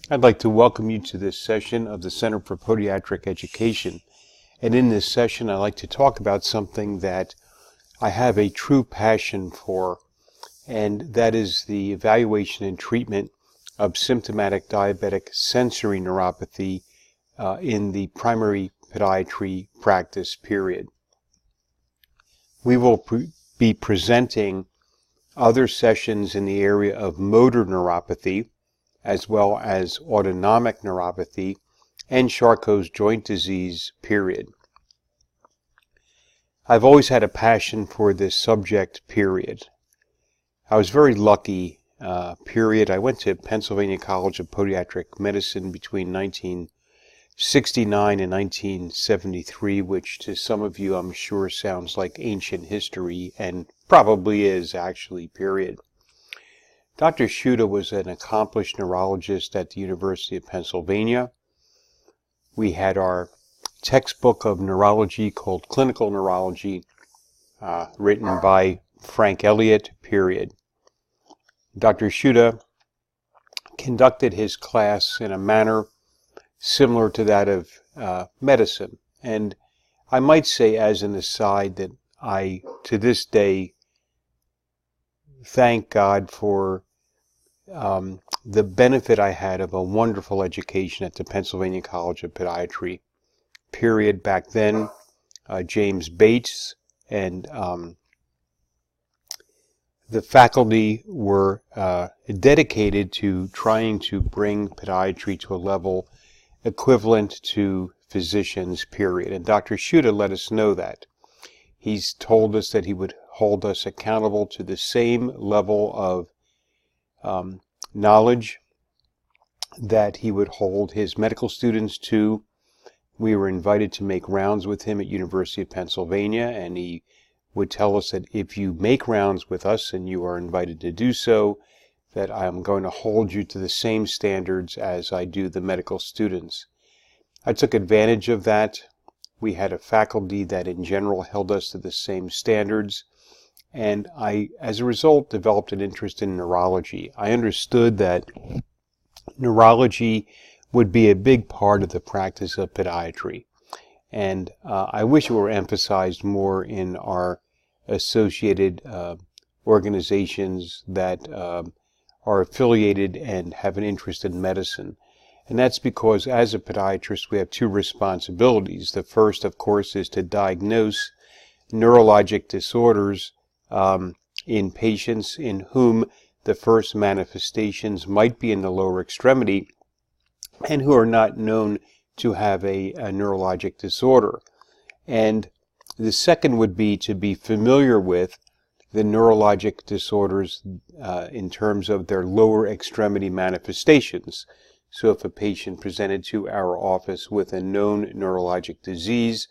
I'd like to welcome you to this session of the Center for Podiatric Education. And in this session, I'd like to talk about something that I have a true passion for, and that is the evaluation and treatment of symptomatic diabetic sensory neuropathy in the primary podiatry practice period. We will be presenting other sessions in the area of motor neuropathy, as well as autonomic neuropathy and Charcot's joint disease period. I've always had a passion for this subject period. I was very lucky period. I went to Pennsylvania College of Podiatric Medicine between 1969 and 1973, which to some of you I'm sure sounds like ancient history, and probably is actually, period. Dr. Shuda was an accomplished neurologist at the University of Pennsylvania. We had our textbook of neurology called Clinical Neurology, written by Frank Elliott, period. Dr. Shuda conducted his class in a manner similar to that of medicine. And I might say as an aside that I, to this day, thank God for the benefit I had of a wonderful education at the Pennsylvania College of Podiatry, period. Back then, James Bates and the faculty were dedicated to trying to bring podiatry to a level equivalent to physicians, period. And Dr. Shuda let us know that. He's told us that he would hold us accountable to the same level of knowledge that he would hold his medical students to. We were invited to make rounds with him at University of Pennsylvania, and he would tell us that if you make rounds with us, and you are invited to do so, that I'm going to hold you to the same standards as I do the medical students. I took advantage of that. We had a faculty that in general held us to the same standards. And I, as a result, developed an interest in neurology. I understood that neurology would be a big part of the practice of podiatry. And I wish it were emphasized more in our associated organizations that are affiliated and have an interest in medicine. And that's because as a podiatrist, we have two responsibilities. The first, of course, is to diagnose neurologic disorders in patients in whom the first manifestations might be in the lower extremity and who are not known to have a neurologic disorder. And the second would be to be familiar with the neurologic disorders in terms of their lower extremity manifestations. So if a patient presented to our office with a known neurologic disease,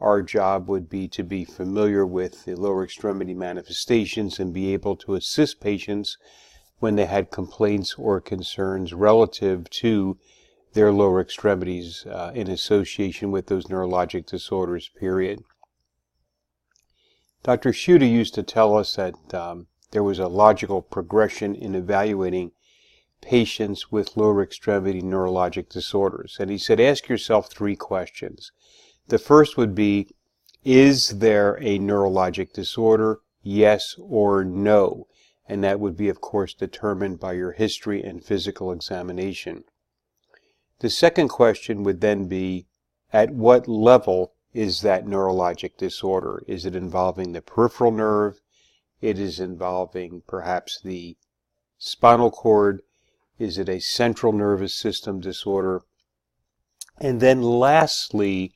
our job would be to be familiar with the lower extremity manifestations and be able to assist patients when they had complaints or concerns relative to their lower extremities in association with those neurologic disorders, period. Dr. Shuda used to tell us that there was a logical progression in evaluating patients with lower extremity neurologic disorders. And he said, ask yourself three questions. The first would be, is there a neurologic disorder? Yes or no? And that would be, of course, determined by your history and physical examination. The second question would then be, at what level is that neurologic disorder? Is it involving the peripheral nerve? It is involving perhaps the spinal cord? Is it a central nervous system disorder? And then lastly,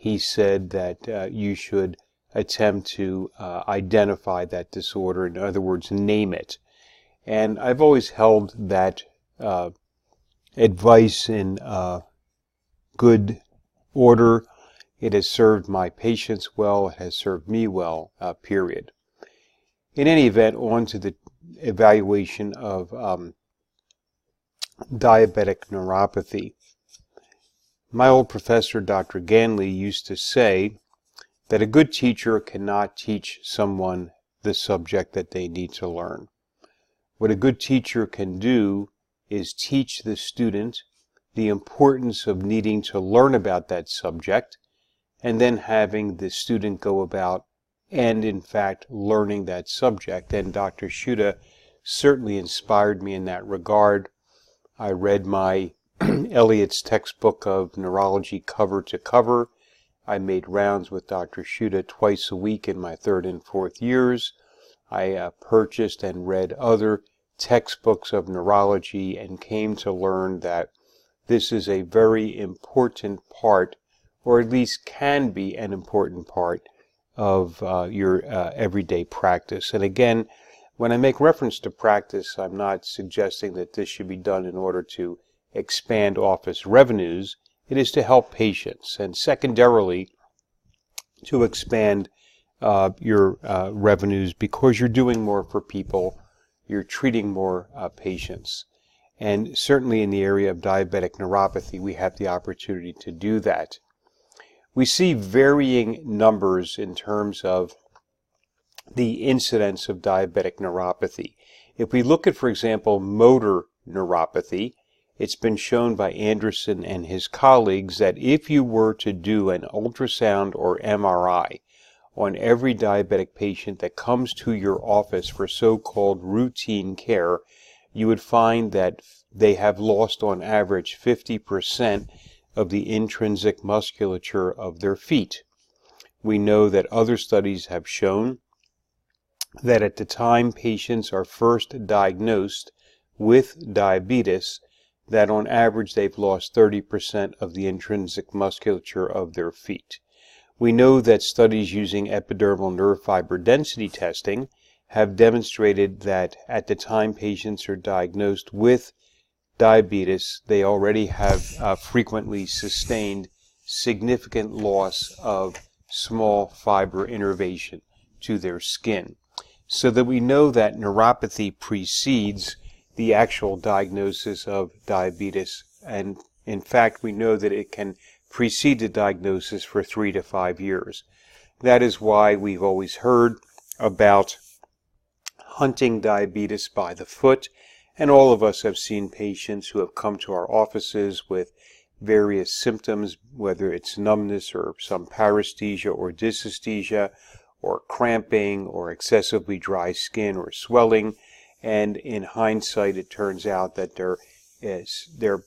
he said that you should attempt to identify that disorder, in other words, name it. And I've always held that advice in good order. It has served my patients well, it has served me well, period. In any event, on to the evaluation of diabetic neuropathy. My old professor, Dr. Ganley, used to say that a good teacher cannot teach someone the subject that they need to learn. What a good teacher can do is teach the student the importance of needing to learn about that subject, and then having the student go about and, in fact, learning that subject. And Dr. Shuda certainly inspired me in that regard. I read my Eliot's textbook of neurology cover to cover. I made rounds with Dr. Shuda twice a week in my 3rd and 4th years. I purchased and read other textbooks of neurology and came to learn that this is a very important part, or at least can be an important part, of your everyday practice. And again, when I make reference to practice, I'm not suggesting that this should be done in order to expand office revenues. It is to help patients, and secondarily, to expand your revenues because you're doing more for people, you're treating more patients. And certainly in the area of diabetic neuropathy, we have the opportunity to do that. We see varying numbers in terms of the incidence of diabetic neuropathy. If we look at, for example, motor neuropathy, it's been shown by Anderson and his colleagues that if you were to do an ultrasound or MRI on every diabetic patient that comes to your office for so-called routine care, you would find that they have lost on average 50% of the intrinsic musculature of their feet. We know that other studies have shown that at the time patients are first diagnosed with diabetes, that on average they've lost 30% of the intrinsic musculature of their feet. We know that studies using epidermal nerve fiber density testing have demonstrated that at the time patients are diagnosed with diabetes, they already have frequently sustained significant loss of small fiber innervation to their skin. So that we know that neuropathy precedes the actual diagnosis of diabetes, and in fact we know that it can precede the diagnosis for 3 to 5 years. That is why we've always heard about hunting diabetes by the foot, and all of us have seen patients who have come to our offices with various symptoms, whether it's numbness or some paresthesia or dysesthesia or cramping or excessively dry skin or swelling, and in hindsight it turns out that their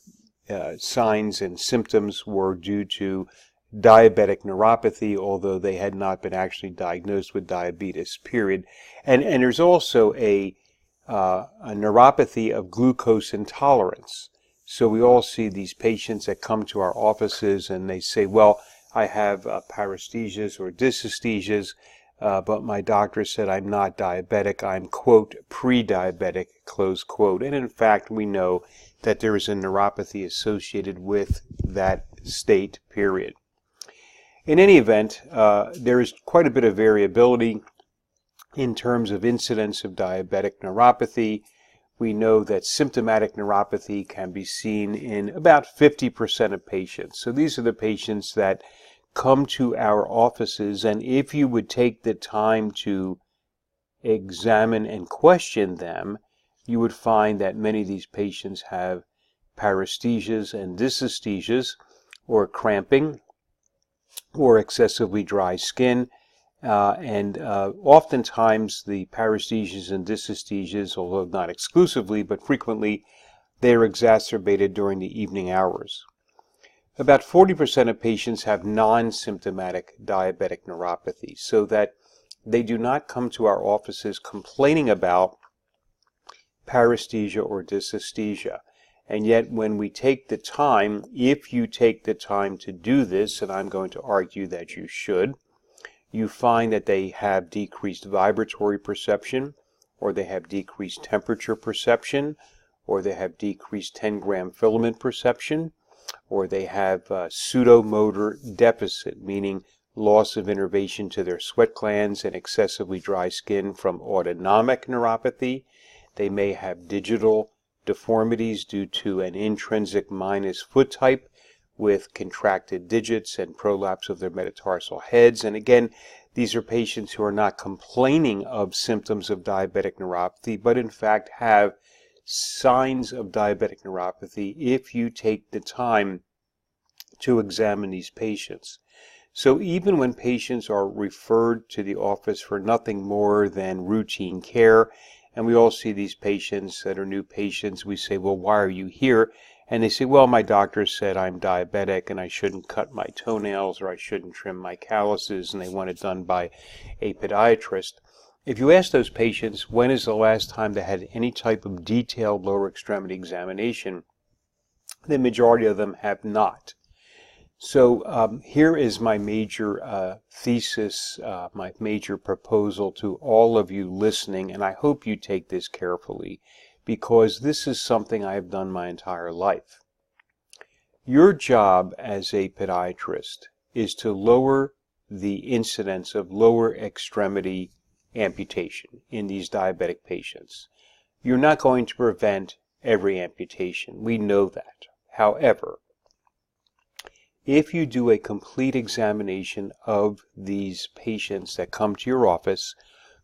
signs and symptoms were due to diabetic neuropathy, although they had not been actually diagnosed with diabetes, period. And there's also a neuropathy of glucose intolerance. So we all see these patients that come to our offices and they say, well, I have paresthesias or dysesthesias, but my doctor said I'm not diabetic, I'm, quote, pre-diabetic, close quote. And in fact, we know that there is a neuropathy associated with that state, period. In any event, there is quite a bit of variability in terms of incidence of diabetic neuropathy. We know that symptomatic neuropathy can be seen in about 50% of patients. So these are the patients that come to our offices, and if you would take the time to examine and question them, you would find that many of these patients have paresthesias and dysesthesias, or cramping, or excessively dry skin, and oftentimes the paresthesias and dysesthesias, although not exclusively, but frequently, they are exacerbated during the evening hours. About 40% of patients have non-symptomatic diabetic neuropathy, so that they do not come to our offices complaining about paresthesia or dysesthesia. And yet when we take the time, if you take the time to do this, and I'm going to argue that you should, you find that they have decreased vibratory perception, or they have decreased temperature perception, or they have decreased 10-gram filament perception, or they have pseudomotor deficit, meaning loss of innervation to their sweat glands and excessively dry skin from autonomic neuropathy. They may have digital deformities due to an intrinsic minus foot type with contracted digits and prolapse of their metatarsal heads. And again, these are patients who are not complaining of symptoms of diabetic neuropathy, but in fact have signs of diabetic neuropathy if you take the time to examine these patients. So even when patients are referred to the office for nothing more than routine care, and we all see these patients that are new patients, we say, well, why are you here? And they say, well, my doctor said I'm diabetic and I shouldn't cut my toenails or I shouldn't trim my calluses, and they want it done by a podiatrist. If you ask those patients, when is the last time they had any type of detailed lower extremity examination, the majority of them have not. So here is my major thesis, my major proposal to all of you listening, and I hope you take this carefully, because this is something I have done my entire life. Your job as a podiatrist is to lower the incidence of lower extremity amputation in these diabetic patients. You're not going to prevent every amputation. We know that. However, if you do a complete examination of these patients that come to your office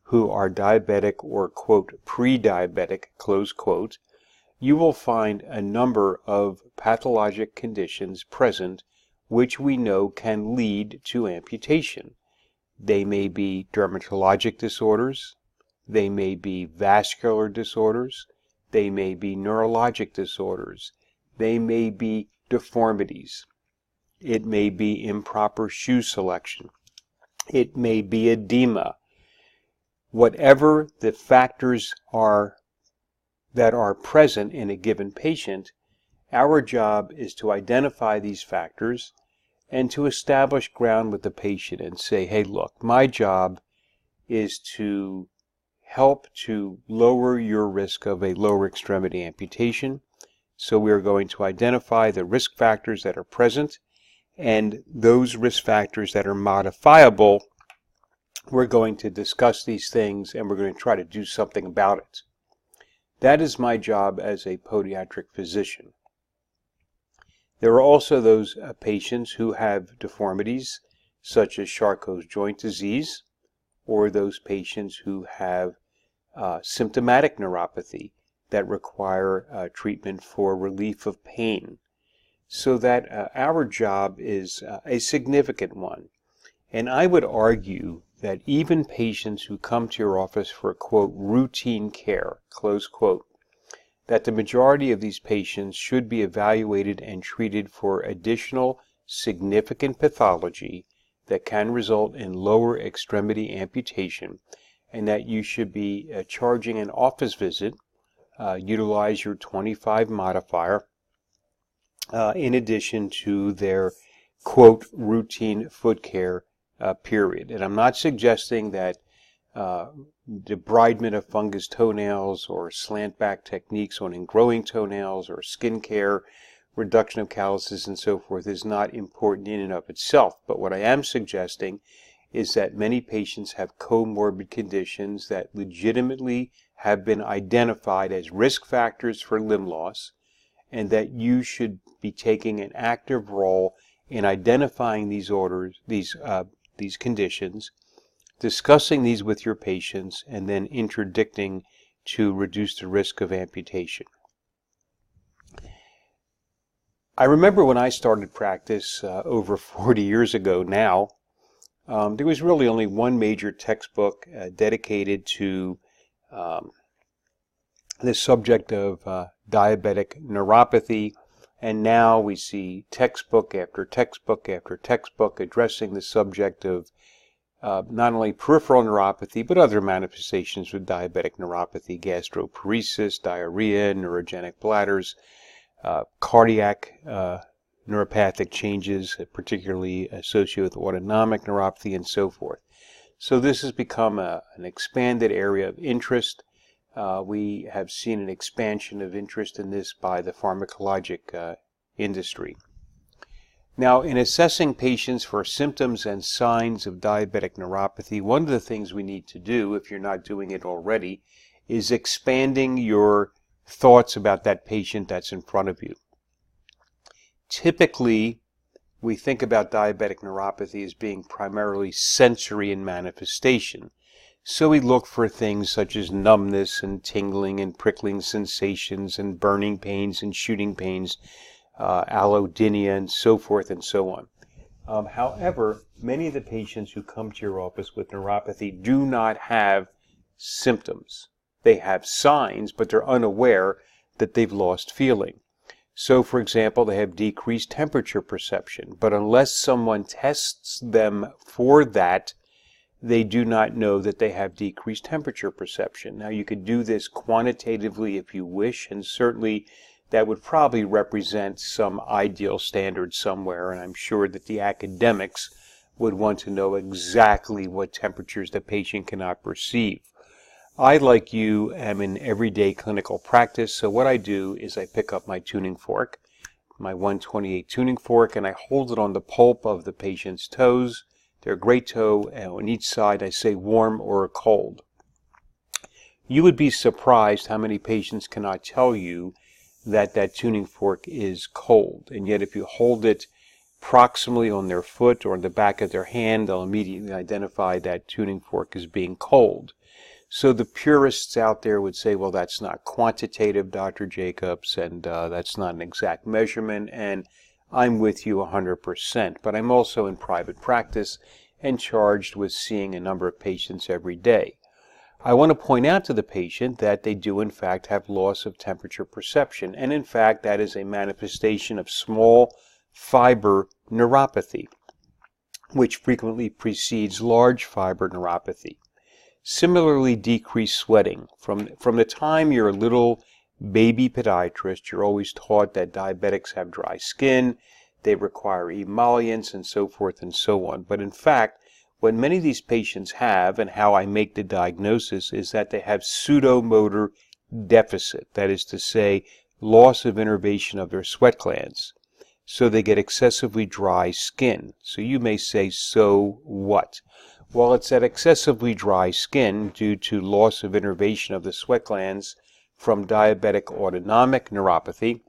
who are diabetic or, quote, pre-diabetic, close quote, you will find a number of pathologic conditions present which we know can lead to amputation. They may be dermatologic disorders, they may be vascular disorders, they may be neurologic disorders, they may be deformities. It may be improper shoe selection. It may be edema. Whatever the factors are that are present in a given patient, our job is to identify these factors and to establish ground with the patient and say, hey, look, my job is to help to lower your risk of a lower extremity amputation. So we are going to identify the risk factors that are present, and those risk factors that are modifiable, we're going to discuss these things and we're going to try to do something about it. That is my job as a podiatric physician. There are also those patients who have deformities such as Charcot's joint disease, or those patients who have symptomatic neuropathy that require treatment for relief of pain. So that our job is a significant one. And I would argue that even patients who come to your office for, quote, routine care, close quote, that the majority of these patients should be evaluated and treated for additional significant pathology that can result in lower extremity amputation, and that you should be charging an office visit, utilize your 25 modifier, in addition to their, quote, routine foot care period. And I'm not suggesting that debridement of fungus toenails or slant back techniques on ingrowing toenails or skin care, reduction of calluses and so forth is not important in and of itself. But what I am suggesting is that many patients have comorbid conditions that legitimately have been identified as risk factors for limb loss, and that you should be taking an active role in identifying these these conditions, discussing these with your patients, and then interdicting to reduce the risk of amputation. I remember when I started practice over 40 years ago now, there was really only one major textbook dedicated to the subject of diabetic neuropathy, and now we see textbook after textbook after textbook addressing the subject of not only peripheral neuropathy, but other manifestations of diabetic neuropathy, gastroparesis, diarrhea, neurogenic bladders, cardiac neuropathic changes, particularly associated with autonomic neuropathy, and so forth. So this has become an expanded area of interest. We have seen an expansion of interest in this by the pharmacologic industry. Now, in assessing patients for symptoms and signs of diabetic neuropathy, one of the things we need to do, if you're not doing it already, is expanding your thoughts about that patient that's in front of you. Typically, we think about diabetic neuropathy as being primarily sensory in manifestation. So we look for things such as numbness and tingling and prickling sensations and burning pains and shooting pains, allodynia and so forth and so on. However, many of the patients who come to your office with neuropathy do not have symptoms. They have signs, but they're unaware that they've lost feeling. So, for example, they have decreased temperature perception, but unless someone tests them for that, they do not know that they have decreased temperature perception. Now, you could do this quantitatively if you wish, and certainly that would probably represent some ideal standard somewhere, and I'm sure that the academics would want to know exactly what temperatures the patient cannot perceive. I, like you, am in everyday clinical practice, so what I do is I pick up my tuning fork, my 128 tuning fork, and I hold it on the pulp of the patient's toes, their great toe, and on each side I say warm or cold. You would be surprised how many patients cannot tell you that that tuning fork is cold, and yet if you hold it proximally on their foot or on the back of their hand, they'll immediately identify that tuning fork as being cold. So the purists out there would say, well, that's not quantitative, Dr. Jacobs, and that's not an exact measurement, and I'm with you 100%, but I'm also in private practice and charged with seeing a number of patients every day. I want to point out to the patient that they do in fact have loss of temperature perception, and in fact that is a manifestation of small fiber neuropathy, which frequently precedes large fiber neuropathy. Similarly, decreased sweating. From the time you're a little baby podiatrist, you're always taught that diabetics have dry skin, they require emollients, and so forth and so on. But in fact, what many of these patients have, and how I make the diagnosis, is that they have pseudomotor deficit, that is to say, loss of innervation of their sweat glands. So they get excessively dry skin. So you may say, so what? Well, it's that excessively dry skin due to loss of innervation of the sweat glands from diabetic autonomic neuropathy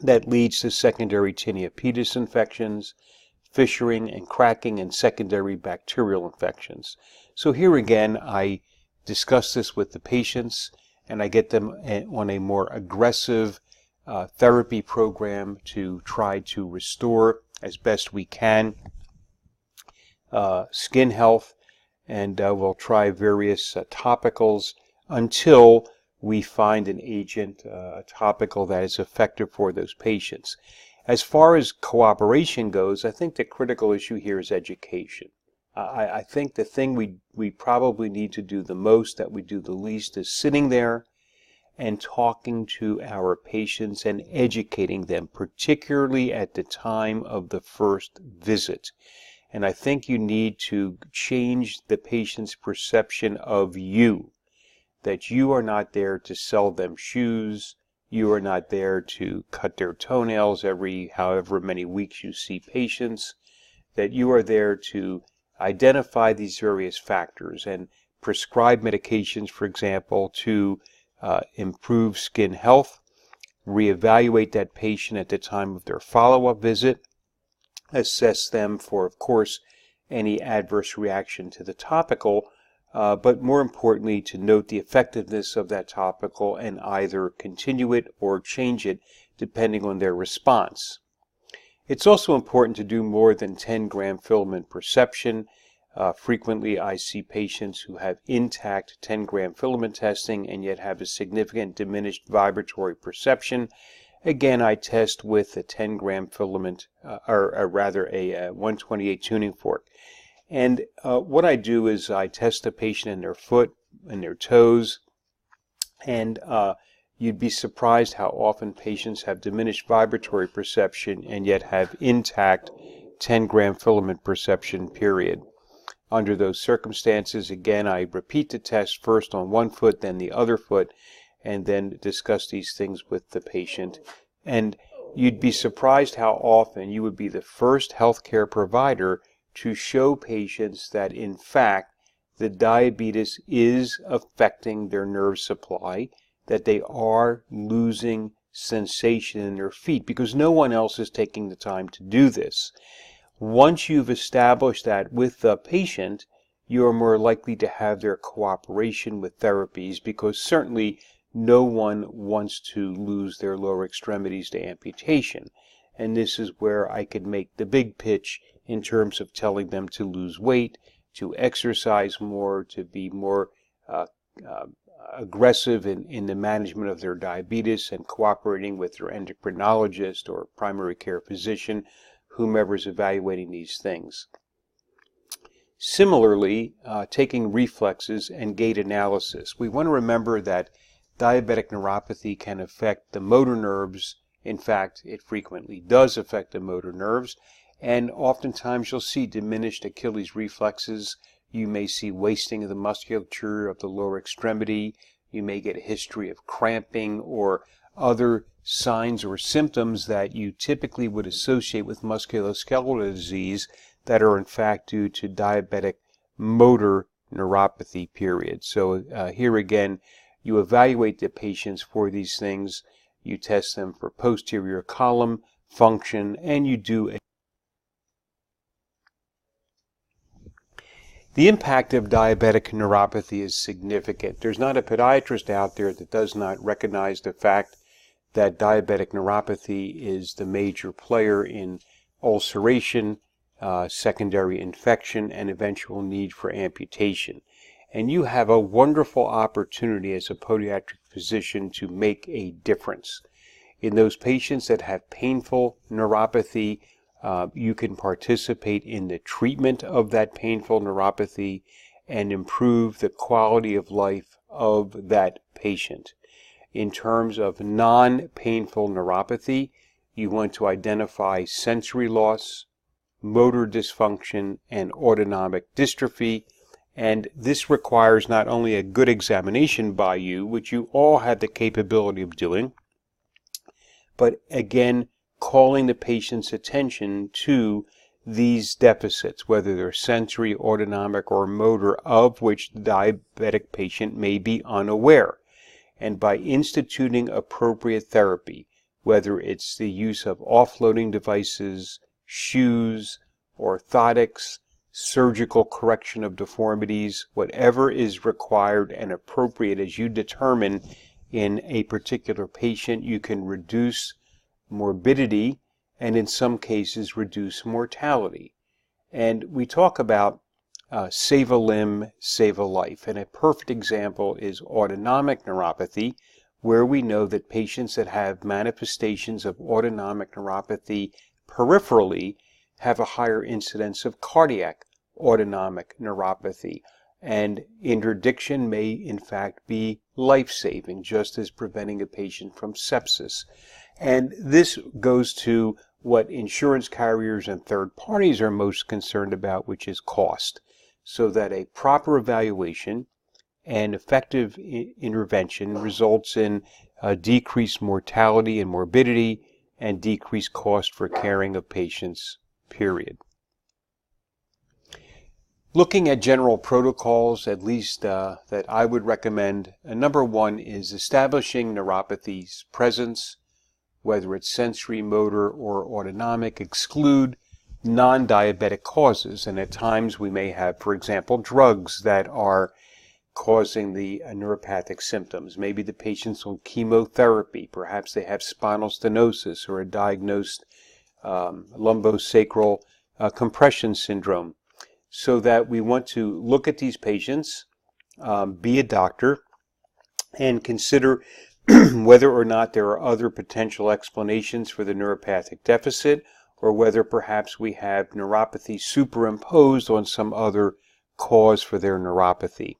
that leads to secondary tinea pedis infections, fissuring and cracking, and secondary bacterial infections. So here again, I discuss this with the patients, and I get them on a more aggressive therapy program to try to restore as best we can skin health, and we'll try various topicals until we find an agent, a topical that is effective for those patients. As far as cooperation goes, I think the critical issue here is education. I think the thing we probably need to do the most, that we do the least, is sitting there and talking to our patients and educating them, particularly at the time of the first visit. And I think you need to change the patient's perception of you, that you are not there to sell them shoes, you are not there to cut their toenails every however many weeks you see patients, that you are there to identify these various factors and prescribe medications, for example, to improve skin health, reevaluate that patient at the time of their follow-up visit, assess them for, of course, any adverse reaction to the topical, but more importantly, to note the effectiveness of that topical and either continue it or change it depending on their response. It's also important to do more than 10-gram filament perception. Frequently, I see patients who have intact 10-gram filament testing and yet have a significant diminished vibratory perception. Again, I test with a 10-gram filament, or rather a 128 tuning fork. And what I do is I test the patient in their foot and their toes, and you'd be surprised how often patients have diminished vibratory perception and yet have intact 10-gram filament perception, period. Under those circumstances, again, I repeat the test first on one foot, then the other foot, and then discuss these things with the patient. And you'd be surprised how often you would be the first healthcare provider to show patients that, in fact, the diabetes is affecting their nerve supply, that they are losing sensation in their feet, because no one else is taking the time to do this. Once you've established that with the patient, you are more likely to have their cooperation with therapies, because certainly no one wants to lose their lower extremities to amputation. And this is where I could make the big pitch in terms of telling them to lose weight, to exercise more, to be more aggressive in the management of their diabetes and cooperating with their endocrinologist or primary care physician, whomever is evaluating these things. Similarly, taking reflexes and gait analysis. We want to remember that diabetic neuropathy can affect the motor nerves. In fact, it frequently does affect the motor nerves, and oftentimes you'll see diminished Achilles reflexes. You may see wasting of the musculature of the lower extremity. You may get a history of cramping or other signs or symptoms that you typically would associate with musculoskeletal disease that are in fact due to diabetic motor neuropathy, period. So here again, you evaluate the patients for these things. You test them for posterior column function, and you do The impact of diabetic neuropathy is significant. There's not a podiatrist out there that does not recognize the fact that diabetic neuropathy is the major player in ulceration, secondary infection, and eventual need for amputation. And you have a wonderful opportunity as a podiatric physician to make a difference. In those patients that have painful neuropathy, you can participate in the treatment of that painful neuropathy and improve the quality of life of that patient. In terms of non-painful neuropathy, you want to identify sensory loss, motor dysfunction, and autonomic dystrophy. And this requires not only a good examination by you, which you all have the capability of doing, but again, calling the patient's attention to these deficits, whether they're sensory, autonomic, or motor, of which the diabetic patient may be unaware. And by instituting appropriate therapy, whether it's the use of offloading devices, shoes, orthotics, surgical correction of deformities, whatever is required and appropriate as you determine in a particular patient, you can reduce morbidity and in some cases reduce mortality. And we talk about save a limb, save a life. And a perfect example is autonomic neuropathy, where we know that patients that have manifestations of autonomic neuropathy peripherally have a higher incidence of cardiac autonomic neuropathy. And interdiction may in fact be life-saving, just as preventing a patient from sepsis. And this goes to what insurance carriers and third parties are most concerned about, which is cost, so that a proper evaluation and effective intervention results in decreased mortality and morbidity and decreased cost for caring of patients, period. Looking at general protocols, at least that I would recommend, number one is establishing neuropathy's presence, whether it's sensory, motor, or autonomic. Exclude non-diabetic causes, and at times we may have, for example, drugs that are causing the neuropathic symptoms. Maybe the patient's on chemotherapy, perhaps they have spinal stenosis or a diagnosed lumbosacral compression syndrome. So that we want to look at these patients, be a doctor, and consider whether or not there are other potential explanations for the neuropathic deficit, or whether perhaps we have neuropathy superimposed on some other cause for their neuropathy.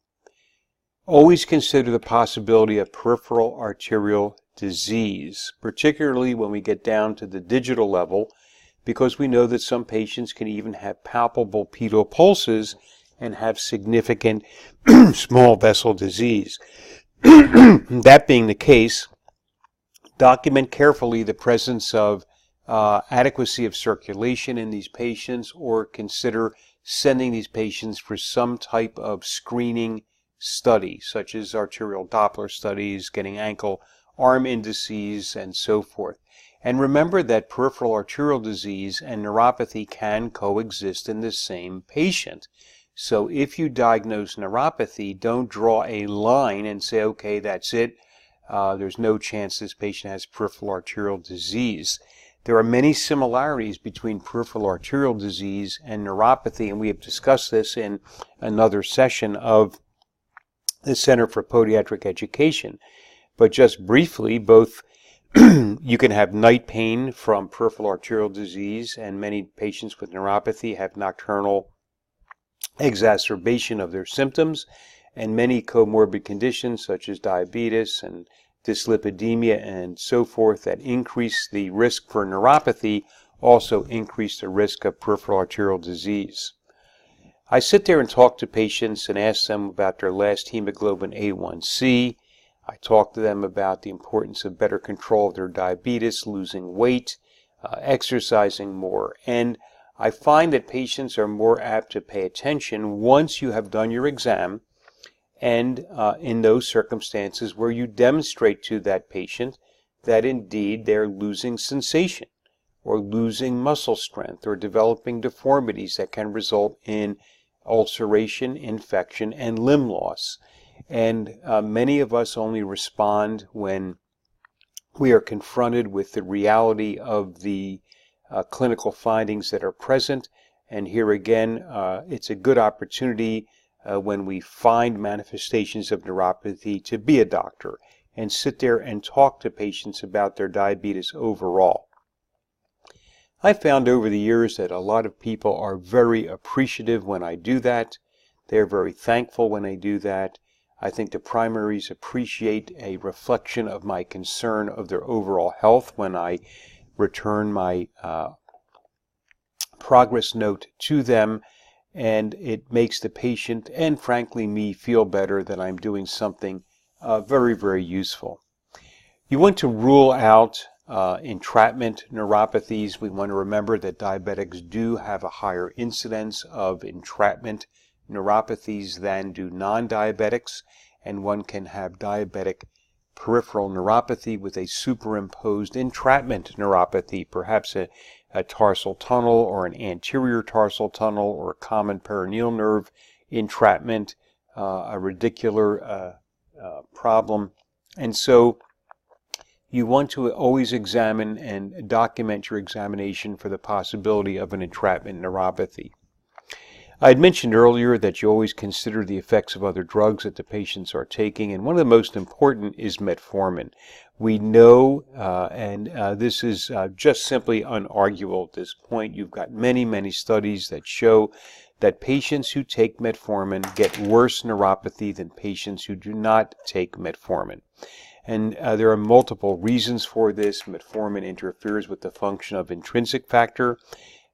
Always consider the possibility of peripheral arterial disease, particularly when we get down to the digital level, because we know that some patients can even have palpable pedal pulses and have significant small vessel disease. That being the case, document carefully the presence of adequacy of circulation in these patients, or consider sending these patients for some type of screening study, such as arterial Doppler studies, getting ankle arm indices, and so forth. And remember that peripheral arterial disease and neuropathy can coexist in the same patient. So if you diagnose neuropathy, don't draw a line and say, okay, that's it. There's no chance this patient has peripheral arterial disease. There are many similarities between peripheral arterial disease and neuropathy, and we have discussed this in another session of the Center for Podiatric Education. But just briefly, both you can have night pain from peripheral arterial disease, and many patients with neuropathy have nocturnal exacerbation of their symptoms, and many comorbid conditions such as diabetes and dyslipidemia and so forth that increase the risk for neuropathy also increase the risk of peripheral arterial disease. I sit there and talk to patients and ask them about their last hemoglobin A1C. I talk to them about the importance of better control of their diabetes, losing weight, exercising more. And I find that patients are more apt to pay attention once you have done your exam and in those circumstances where you demonstrate to that patient that indeed they're losing sensation or losing muscle strength or developing deformities that can result in ulceration, infection, and limb loss. And many of us only respond when we are confronted with the reality of the clinical findings that are present. And here again, it's a good opportunity when we find manifestations of neuropathy to be a doctor and sit there and talk to patients about their diabetes overall. I found over the years that a lot of people are very appreciative when I do that. They're very thankful when I do that. I think the primaries appreciate a reflection of my concern of their overall health when I return my progress note to them, and it makes the patient and frankly me feel better that I'm doing something very, very useful. You want to rule out entrapment neuropathies. We want to remember that diabetics do have a higher incidence of entrapment neuropathies than do non-diabetics, and one can have diabetic peripheral neuropathy with a superimposed entrapment neuropathy, perhaps a tarsal tunnel or an anterior tarsal tunnel or a common peroneal nerve entrapment, a radicular problem. And so you want to always examine and document your examination for the possibility of an entrapment neuropathy. I had mentioned earlier that you always consider the effects of other drugs that the patients are taking, and one of the most important is metformin. We know, and this is just simply unarguable at this point, you've got many, many studies that show that patients who take metformin get worse neuropathy than patients who do not take metformin. And there are multiple reasons for this. Metformin interferes with the function of intrinsic factor.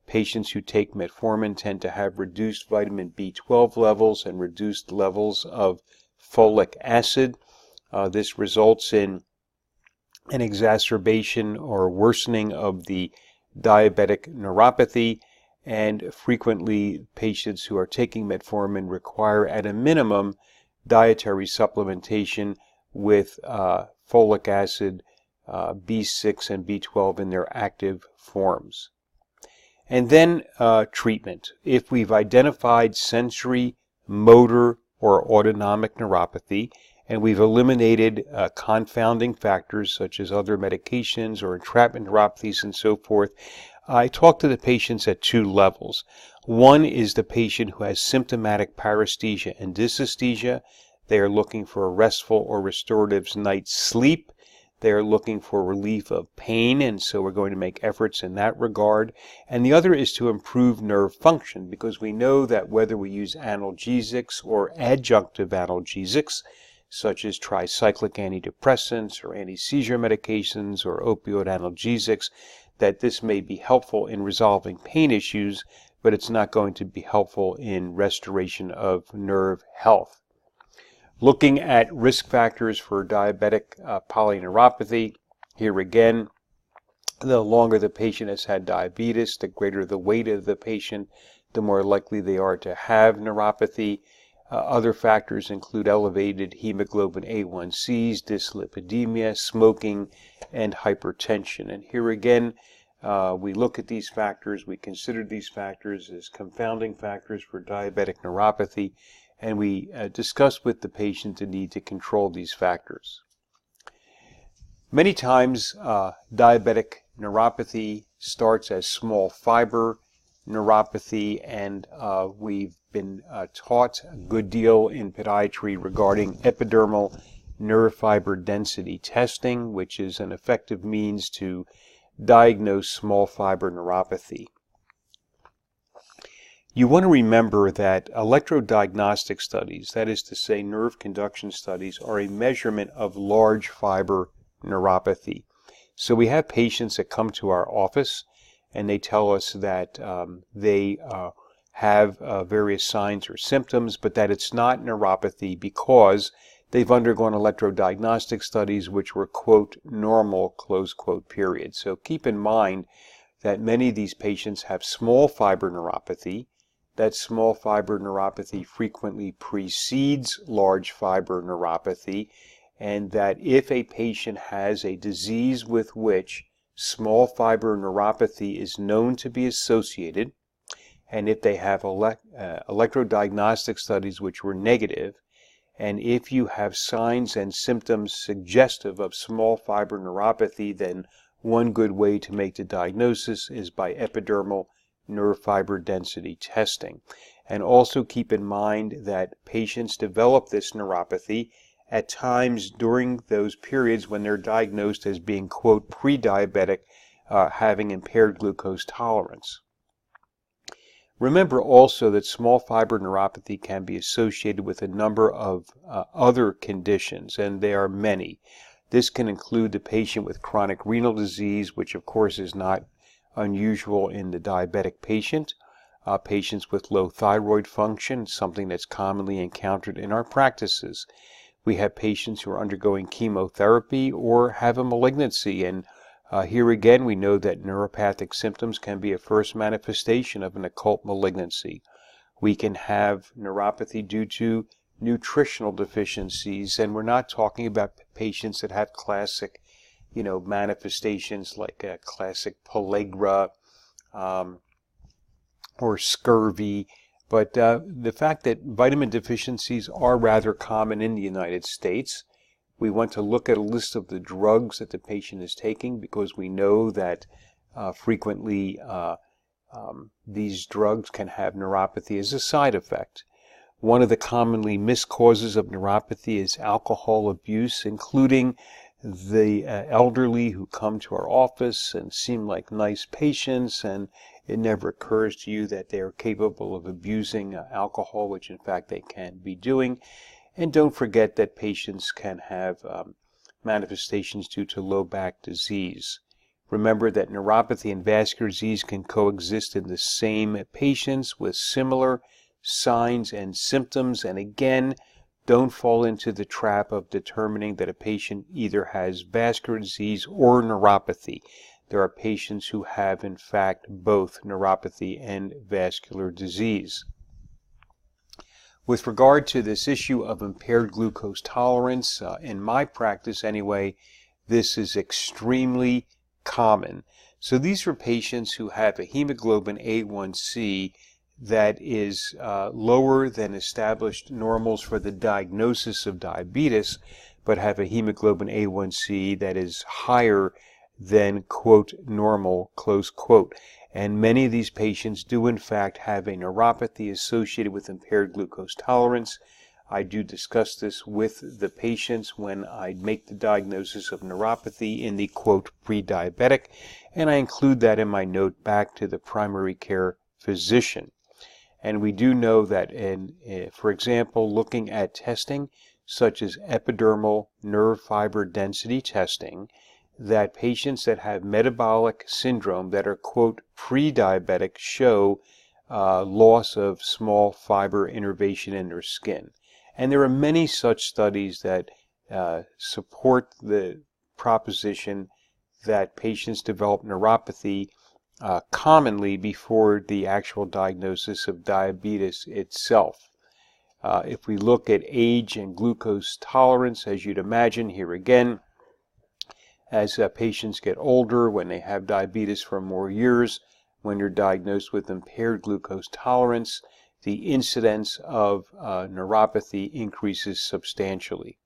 Patients who take metformin tend to have reduced vitamin B12 levels and reduced levels of folic acid. This results in an exacerbation or worsening of the diabetic neuropathy, and frequently patients who are taking metformin require at a minimum dietary supplementation with folic acid, B6 and B12 in their active forms. And then treatment. If we've identified sensory, motor, or autonomic neuropathy, and we've eliminated confounding factors such as other medications or entrapment neuropathies and so forth, I talk to the patients at two levels. One is the patient who has symptomatic paresthesia and dysesthesia. They are looking for a restful or restorative night's sleep. They are looking for relief of pain, and so we're going to make efforts in that regard. And the other is to improve nerve function, because we know that whether we use analgesics or adjunctive analgesics, such as tricyclic antidepressants or anti-seizure medications or opioid analgesics, that this may be helpful in resolving pain issues, but it's not going to be helpful in restoration of nerve health. Looking at risk factors for diabetic polyneuropathy, here again, the longer the patient has had diabetes, the greater the weight of the patient, the more likely they are to have neuropathy. Other factors include elevated hemoglobin A1Cs, dyslipidemia, smoking, and hypertension. And here again, we look at these factors, we consider these factors as confounding factors for diabetic neuropathy, and we discuss with the patient the need to control these factors. Many times, diabetic neuropathy starts as small fiber neuropathy, and we've been taught a good deal in podiatry regarding epidermal neurofiber density testing, which is an effective means to diagnose small fiber neuropathy. You want to remember that electrodiagnostic studies, that is to say nerve conduction studies, are a measurement of large fiber neuropathy. So we have patients that come to our office and they tell us that they have various signs or symptoms, but that it's not neuropathy because they've undergone electrodiagnostic studies which were, quote, normal, close quote, period. So keep in mind that many of these patients have small fiber neuropathy. That small fiber neuropathy frequently precedes large fiber neuropathy, and that if a patient has a disease with which small fiber neuropathy is known to be associated, and if they have electrodiagnostic studies which were negative, and if you have signs and symptoms suggestive of small fiber neuropathy, then one good way to make the diagnosis is by epidermal neurofiber density testing. And also keep in mind that patients develop this neuropathy at times during those periods when they're diagnosed as being, quote, pre-diabetic, having impaired glucose tolerance. Remember also that small fiber neuropathy can be associated with a number of other conditions, and there are many. This can include the patient with chronic renal disease, which of course is not unusual in the diabetic patient. Patients with low thyroid function, something that's commonly encountered in our practices. We have patients who are undergoing chemotherapy or have a malignancy, and here again we know that neuropathic symptoms can be a first manifestation of an occult malignancy. We can have neuropathy due to nutritional deficiencies, and we're not talking about patients that have classic, manifestations like a classic pellagra or scurvy. But the fact that vitamin deficiencies are rather common in the United States. We want to look at a list of the drugs that the patient is taking because we know that frequently these drugs can have neuropathy as a side effect. One of the commonly missed causes of neuropathy is alcohol abuse, including the elderly who come to our office and seem like nice patients, and it never occurs to you that they are capable of abusing alcohol, which in fact they can be doing. And don't forget that patients can have manifestations due to low back disease. Remember that neuropathy and vascular disease can coexist in the same patients with similar signs and symptoms. And again, don't fall into the trap of determining that a patient either has vascular disease or neuropathy. There are patients who have, in fact, both neuropathy and vascular disease. With regard to this issue of impaired glucose tolerance, in my practice anyway, this is extremely common. So these are patients who have a hemoglobin A1C that is lower than established normals for the diagnosis of diabetes, but have a hemoglobin A1C that is higher than, quote, normal, close quote. And many of these patients do in fact have a neuropathy associated with impaired glucose tolerance. I do discuss this with the patients when I make the diagnosis of neuropathy in the, quote, pre-diabetic, and I include that in my note back to the primary care physician. And we do know that for example, looking at testing such as epidermal nerve fiber density testing, that patients that have metabolic syndrome that are, quote, pre-diabetic show loss of small fiber innervation in their skin. And there are many such studies that support the proposition that patients develop neuropathy commonly before the actual diagnosis of diabetes itself. If we look at age and glucose tolerance, as you'd imagine, here again, as patients get older, when they have diabetes for more years, when you're diagnosed with impaired glucose tolerance, the incidence of neuropathy increases substantially.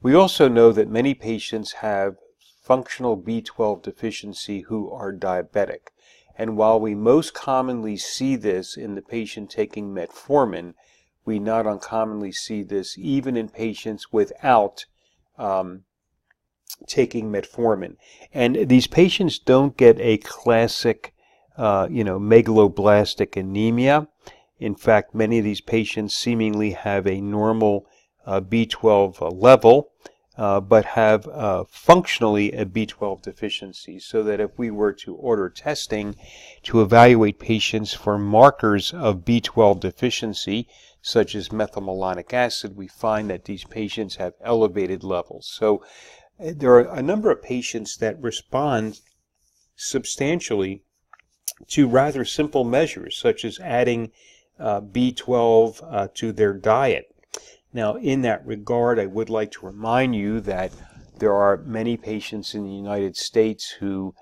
We also know that many patients have functional B12 deficiency who are diabetic. And while we most commonly see this in the patient taking metformin, we not uncommonly see this even in patients without taking metformin. And these patients don't get a classic, megaloblastic anemia. In fact, many of these patients seemingly have a normal B12 level, but have functionally a B12 deficiency, so that if we were to order testing to evaluate patients for markers of B12 deficiency, such as methylmalonic acid, we find that these patients have elevated levels. So there are a number of patients that respond substantially to rather simple measures, such as adding B12 to their diet. Now, in that regard, I would like to remind you that there are many patients in the United States who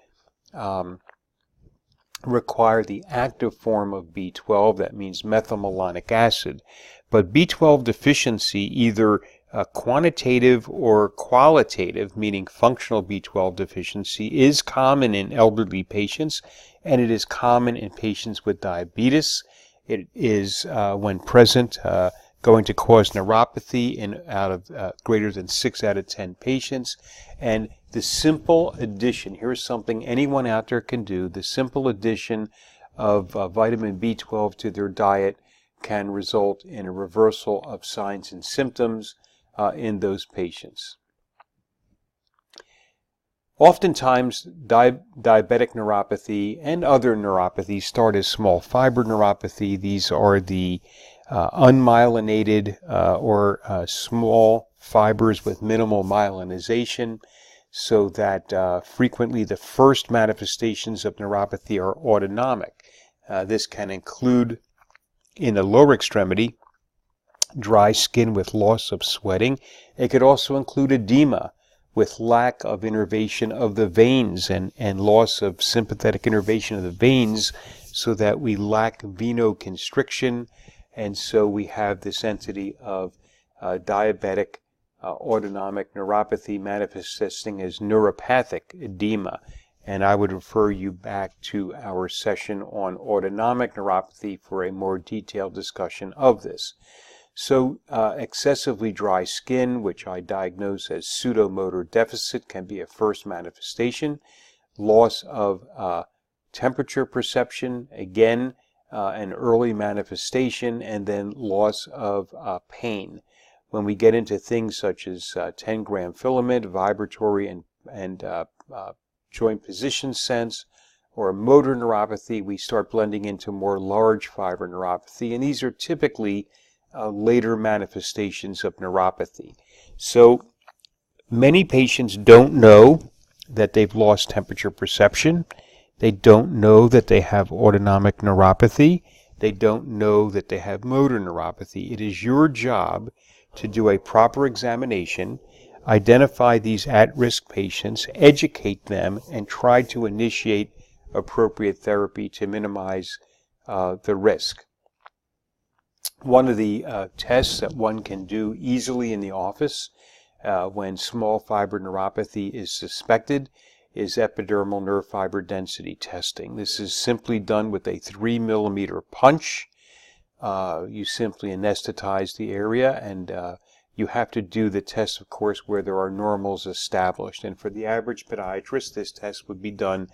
require the active form of B12, that means methylmalonic acid. But B12 deficiency, either quantitative or qualitative, meaning functional B12 deficiency, is common in elderly patients, and it is common in patients with diabetes. It is, when present, going to cause neuropathy in greater than 6 out of 10 patients. And the simple addition, here's something anyone out there can do, the simple addition of vitamin B12 to their diet can result in a reversal of signs and symptoms in those patients. Oftentimes, diabetic neuropathy and other neuropathies start as small fiber neuropathy. These are the unmyelinated or small fibers with minimal myelinization, so that frequently the first manifestations of neuropathy are autonomic. This can include, in the lower extremity, dry skin with loss of sweating. It could also include edema with lack of innervation of the veins and loss of sympathetic innervation of the veins, so that we lack venoconstriction, and so we have this entity of diabetic autonomic neuropathy manifesting as neuropathic edema. And I would refer you back to our session on autonomic neuropathy for a more detailed discussion of this. So excessively dry skin, which I diagnose as pseudomotor deficit, can be a first manifestation. Loss of temperature perception, again, an early manifestation, and then loss of pain. When we get into things such as 10-gram filament, vibratory and joint position sense, or motor neuropathy, we start blending into more large fiber neuropathy, and these are typically later manifestations of neuropathy. So many patients don't know that they've lost temperature perception. They don't know that they have autonomic neuropathy. They don't know that they have motor neuropathy. It is your job to do a proper examination, identify these at-risk patients, educate them, and try to initiate appropriate therapy to minimize the risk. One of the tests that one can do easily in the office when small fiber neuropathy is suspected is epidermal nerve fiber density testing. This is simply done with a 3 millimeter punch. You simply anesthetize the area, and you have to do the test, of course, where there are normals established. And for the average podiatrist, this test would be done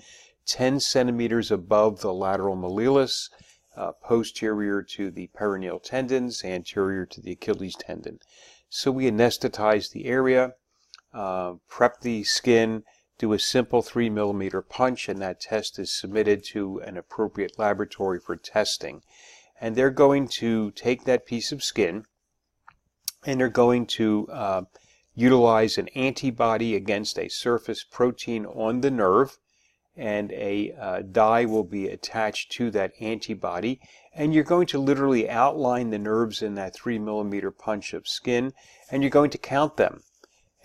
10 centimeters above the lateral malleolus, posterior to the peroneal tendons, anterior to the Achilles tendon. So we anesthetize the area, prep the skin, do a simple 3 millimeter punch, and that test is submitted to an appropriate laboratory for testing. And they're going to take that piece of skin, and they're going to utilize an antibody against a surface protein on the nerve, and a dye will be attached to that antibody, and you're going to literally outline the nerves in that 3 millimeter punch of skin, and you're going to count them.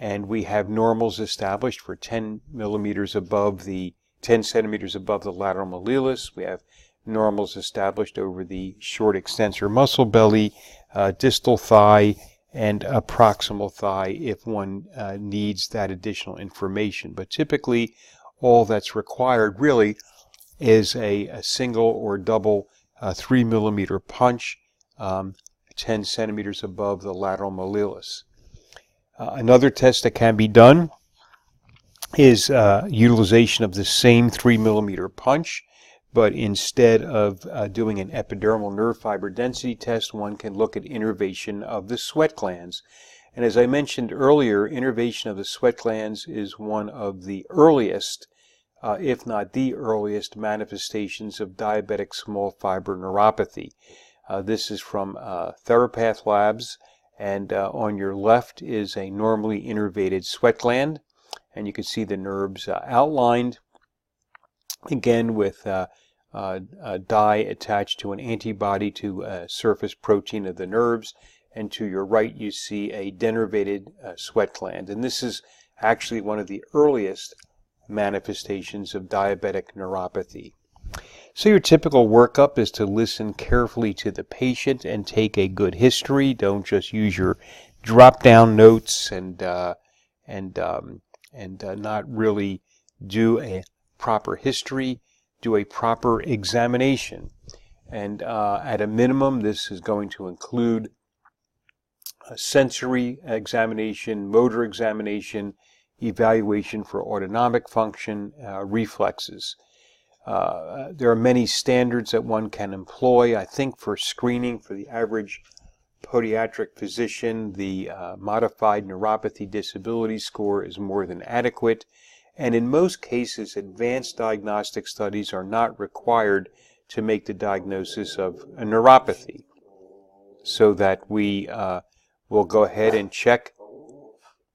and we have normals established for 10 centimeters above the lateral malleolus. We have normals established over the short extensor muscle belly, distal thigh, and a proximal thigh if one needs that additional information. But typically, all that's required really is a single or double 3 millimeter punch, 10 centimeters above the lateral malleolus. Another test that can be done is utilization of the same 3 millimeter punch, but instead of doing an epidermal nerve fiber density test, one can look at innervation of the sweat glands. And as I mentioned earlier, innervation of the sweat glands is one of the earliest, if not the earliest, manifestations of diabetic small fiber neuropathy. This is from Therapath Labs, and on your left is a normally innervated sweat gland, and you can see the nerves outlined, again with a dye attached to an antibody to a surface protein of the nerves, and to your right you see a denervated sweat gland. And this is actually one of the earliest manifestations of diabetic neuropathy. So your typical workup is to listen carefully to the patient and take a good history. Don't just use your drop-down notes and not really do a proper history. Do a proper examination. And at a minimum, this is going to include a sensory examination, motor examination, evaluation for autonomic function, reflexes. There are many standards that one can employ. I think for screening for the average podiatric physician, the modified neuropathy disability score is more than adequate. And in most cases, advanced diagnostic studies are not required to make the diagnosis of a neuropathy, so that we will go ahead and check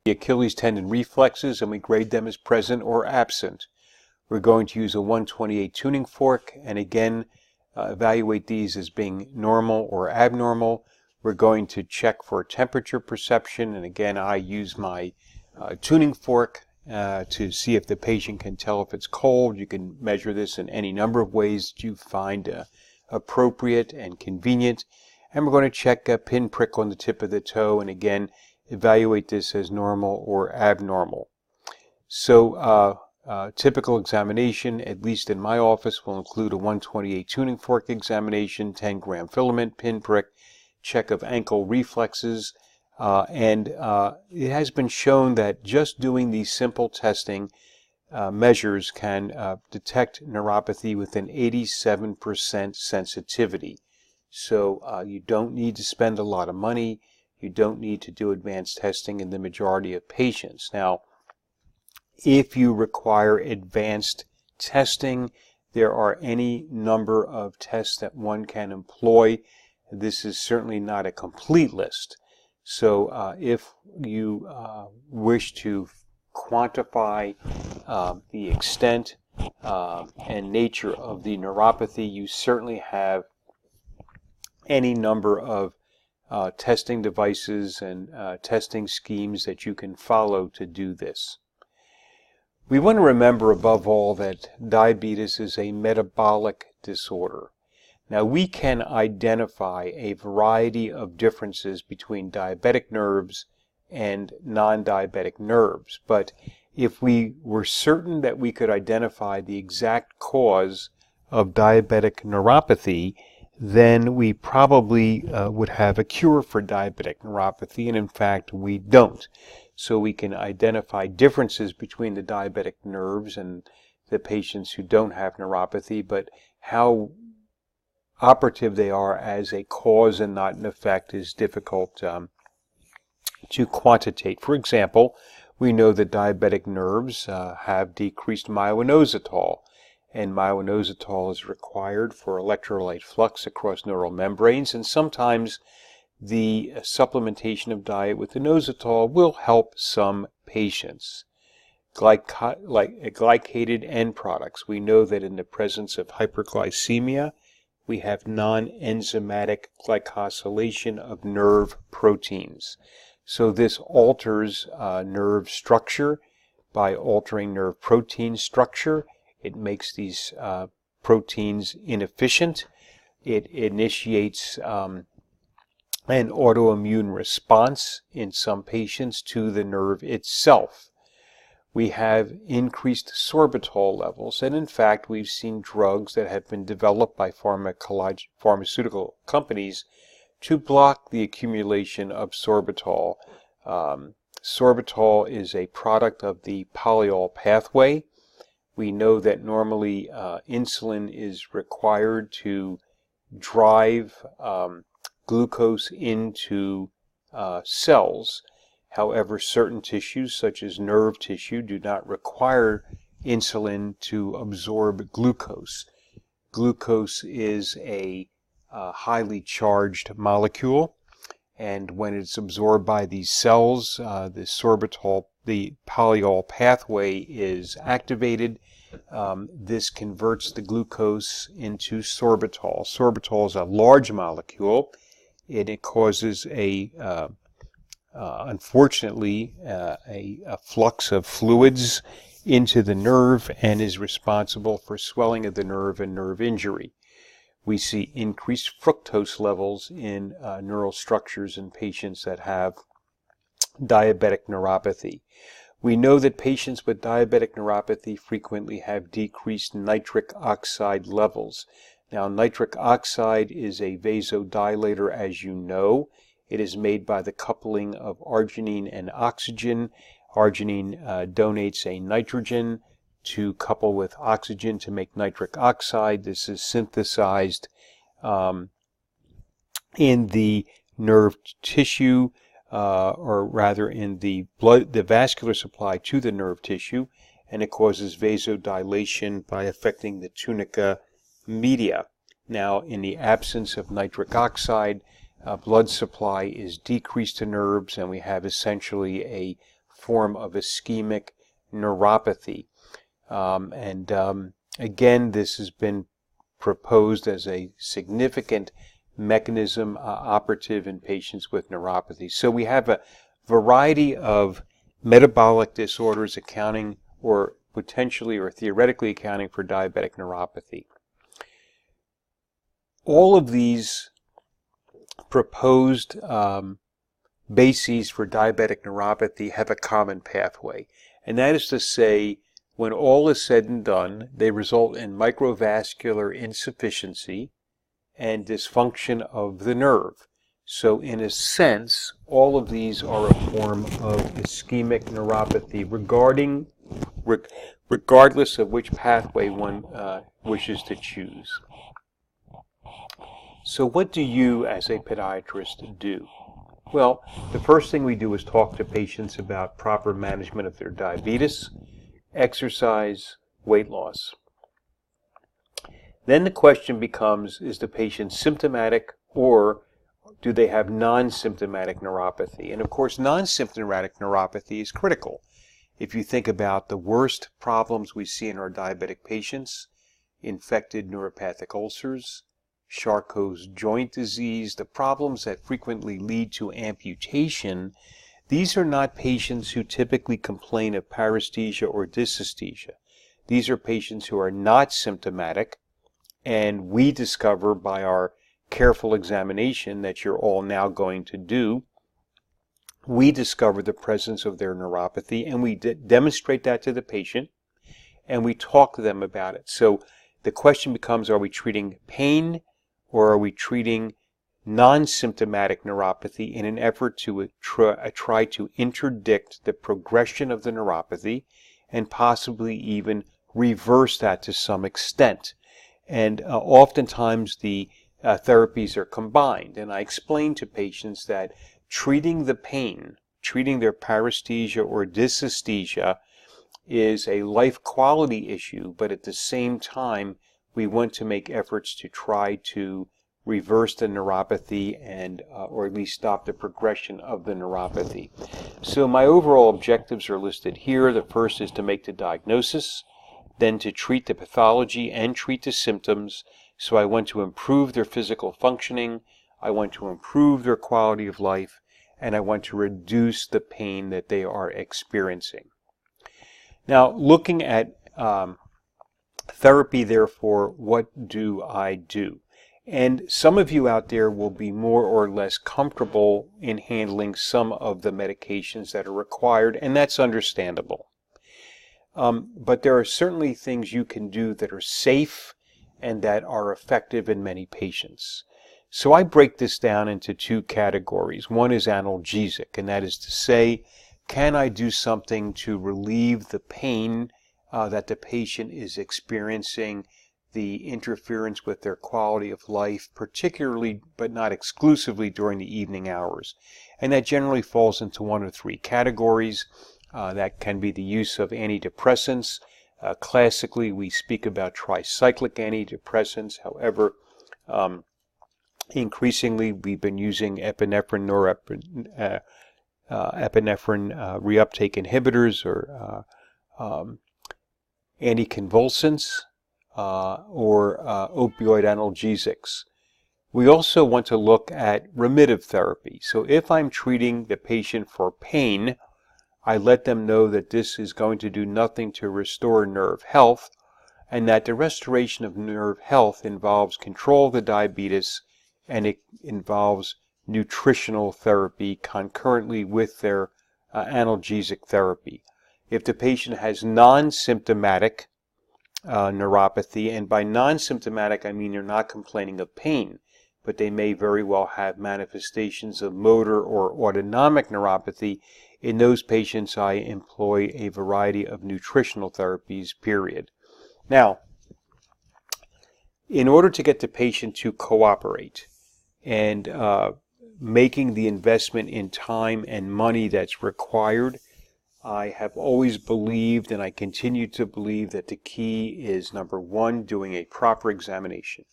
the Achilles tendon reflexes and we grade them as present or absent. We're going to use a 128 tuning fork and again evaluate these as being normal or abnormal. We're going to check for temperature perception, and again I use my tuning fork to see if the patient can tell if it's cold. You can measure this in any number of ways that you find appropriate and convenient. And we're going to check a pinprick on the tip of the toe, and again evaluate this as normal or abnormal. So typical examination, at least in my office, will include a 128 tuning fork examination, 10-gram filament, pinprick, check of ankle reflexes, and it has been shown that just doing these simple testing measures can detect neuropathy with an 87% sensitivity. So you don't need to spend a lot of money. You don't need to do advanced testing in the majority of patients. Now, if you require advanced testing, there are any number of tests that one can employ. This is certainly not a complete list. So if you wish to quantify the extent and nature of the neuropathy, you certainly have any number of testing devices and testing schemes that you can follow to do this. We want to remember above all that diabetes is a metabolic disorder. Now, we can identify a variety of differences between diabetic nerves and non-diabetic nerves, but if we were certain that we could identify the exact cause of diabetic neuropathy, then we probably would have a cure for diabetic neuropathy, and in fact we don't. So we can identify differences between the diabetic nerves and the patients who don't have neuropathy, but how operative they are as a cause and not an effect is difficult to quantitate. For example, we know that diabetic nerves have decreased myoinositol, and myoinositol is required for electrolyte flux across neural membranes, and sometimes the supplementation of diet with inositol will help some patients. Glycated end products. We know that in the presence of hyperglycemia, we have non-enzymatic glycosylation of nerve proteins. So this alters nerve structure by altering nerve protein structure. It makes these proteins inefficient. It initiates an autoimmune response in some patients to the nerve itself. We have increased sorbitol levels, and in fact we've seen drugs that have been developed by pharmaceutical companies to block the accumulation of sorbitol. Sorbitol is a product of the polyol pathway. We know that normally insulin is required to drive glucose into cells. However, certain tissues, such as nerve tissue, do not require insulin to absorb glucose. Glucose is a highly charged molecule, and when it's absorbed by these cells, the polyol pathway is activated. This converts the glucose into sorbitol. Sorbitol is a large molecule, and it causes unfortunately, a flux of fluids into the nerve and is responsible for swelling of the nerve and nerve injury. We see increased fructose levels in neural structures in patients that have diabetic neuropathy. We know that patients with diabetic neuropathy frequently have decreased nitric oxide levels. Now, nitric oxide is a vasodilator, as you know. It is made by the coupling of arginine and oxygen. Arginine donates a nitrogen to couple with oxygen to make nitric oxide. This is synthesized in the nerve tissue, or rather in the vascular supply to the nerve tissue, and it causes vasodilation by affecting the tunica media. Now, in the absence of nitric oxide, blood supply is decreased to nerves, and we have essentially a form of ischemic neuropathy. Again, this has been proposed as a significant mechanism operative in patients with neuropathy. So we have a variety of metabolic disorders accounting, or potentially or theoretically accounting, for diabetic neuropathy. All of these proposed bases for diabetic neuropathy have a common pathway, and that is to say, when all is said and done, they result in microvascular insufficiency and dysfunction of the nerve. So in a sense, all of these are a form of ischemic neuropathy, regardless of which pathway one wishes to choose. So what do you as a podiatrist do? Well, the first thing we do is talk to patients about proper management of their diabetes, exercise, weight loss. Then the question becomes, is the patient symptomatic, or do they have non-symptomatic neuropathy? And of course, non-symptomatic neuropathy is critical. If you think about the worst problems we see in our diabetic patients, infected neuropathic ulcers, Charcot's joint disease, the problems that frequently lead to amputation, these are not patients who typically complain of paresthesia or dysesthesia. These are patients who are not symptomatic, and we discover by our careful examination that you're all now going to do, we discover the presence of their neuropathy, and we demonstrate that to the patient, and we talk to them about it. So the question becomes, are we treating pain, or are we treating non-symptomatic neuropathy in an effort to try to interdict the progression of the neuropathy and possibly even reverse that to some extent? And oftentimes the therapies are combined. And I explain to patients that treating the pain, treating their paresthesia or dysesthesia, is a life quality issue, but at the same time, we want to make efforts to try to reverse the neuropathy and or at least stop the progression of the neuropathy. So my overall objectives are listed here. The first is to make the diagnosis, then to treat the pathology and treat the symptoms. So I want to improve their physical functioning, I want to improve their quality of life, and I want to reduce the pain that they are experiencing. Now, looking at therapy, therefore, what do I do? And some of you out there will be more or less comfortable in handling some of the medications that are required, and that's understandable. But there are certainly things you can do that are safe and that are effective in many patients. So I break this down into two categories. One is analgesic, and that is to say, can I do something to relieve the pain that the patient is experiencing, the interference with their quality of life, particularly but not exclusively during the evening hours. And that generally falls into one of three categories. That can be the use of antidepressants. Classically, we speak about tricyclic antidepressants. However, increasingly, we've been using epinephrine reuptake inhibitors or anticonvulsants or opioid analgesics. We also want to look at remittive therapy. So if I'm treating the patient for pain, I let them know that this is going to do nothing to restore nerve health, and that the restoration of nerve health involves control of the diabetes, and it involves nutritional therapy concurrently with their analgesic therapy. If the patient has non-symptomatic neuropathy, and by non-symptomatic I mean they're not complaining of pain, but they may very well have manifestations of motor or autonomic neuropathy, in those patients I employ a variety of nutritional therapies, period. Now, in order to get the patient to cooperate and making the investment in time and money that's required, I have always believed, and I continue to believe, that the key is, number one, doing a proper examination.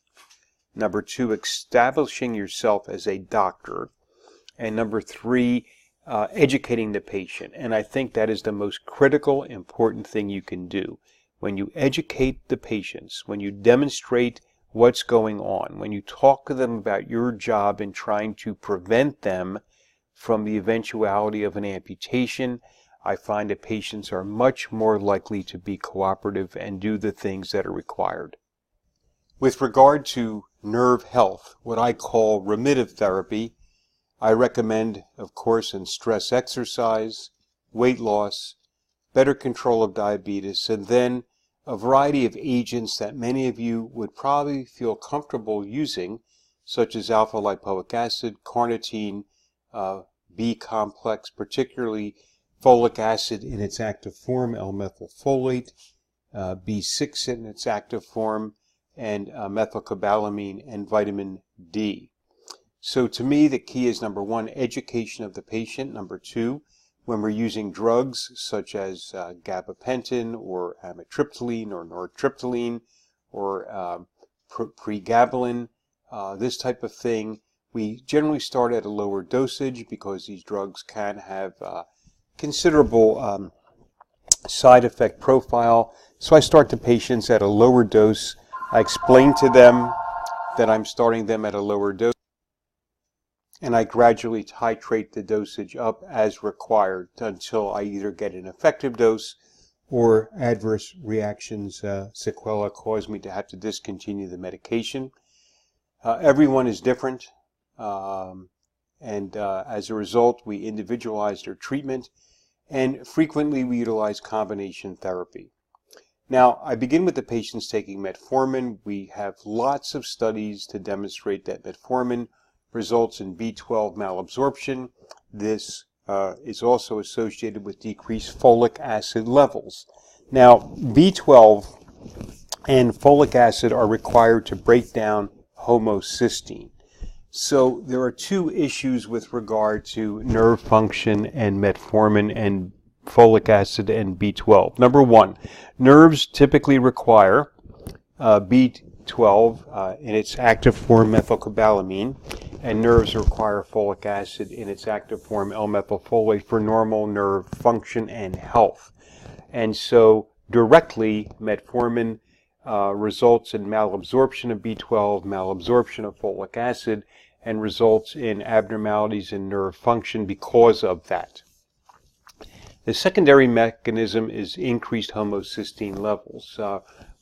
Number two, establishing yourself as a doctor. And number three, educating the patient. And I think that is the most critical, important thing you can do. When you educate the patients, when you demonstrate what's going on, when you talk to them about your job in trying to prevent them from the eventuality of an amputation, I find that patients are much more likely to be cooperative and do the things that are required. With regard to nerve health, what I call remittive therapy, I recommend, of course, and stress exercise, weight loss, better control of diabetes, and then a variety of agents that many of you would probably feel comfortable using, such as alpha-lipoic acid, carnitine, B-complex, particularly folic acid in its active form, L-methylfolate, B6 in its active form, and methylcobalamin and vitamin D. So to me, the key is, number one, education of the patient. Number two, when we're using drugs such as gabapentin or amitriptyline or nortriptyline or pregabalin, this type of thing, we generally start at a lower dosage because these drugs can have considerable side effect profile. So I start the patients at a lower dose. I explain to them that I'm starting them at a lower dose, and I gradually titrate the dosage up as required until I either get an effective dose or adverse reactions, sequela, cause me to have to discontinue the medication. Everyone is different, and as a result, we individualize their treatment, and frequently we utilize combination therapy. Now, I begin with the patients taking metformin. We have lots of studies to demonstrate that metformin results in B12 malabsorption. This is also associated with decreased folic acid levels. Now, B12 and folic acid are required to break down homocysteine. So there are two issues with regard to nerve function and metformin and folic acid and B12. Number one, nerves typically require B12 in its active form, methylcobalamin, and nerves require folic acid in its active form, L-methylfolate, for normal nerve function and health. And so directly, metformin results in malabsorption of B12, malabsorption of folic acid, and results in abnormalities in nerve function because of that. The secondary mechanism is increased homocysteine levels.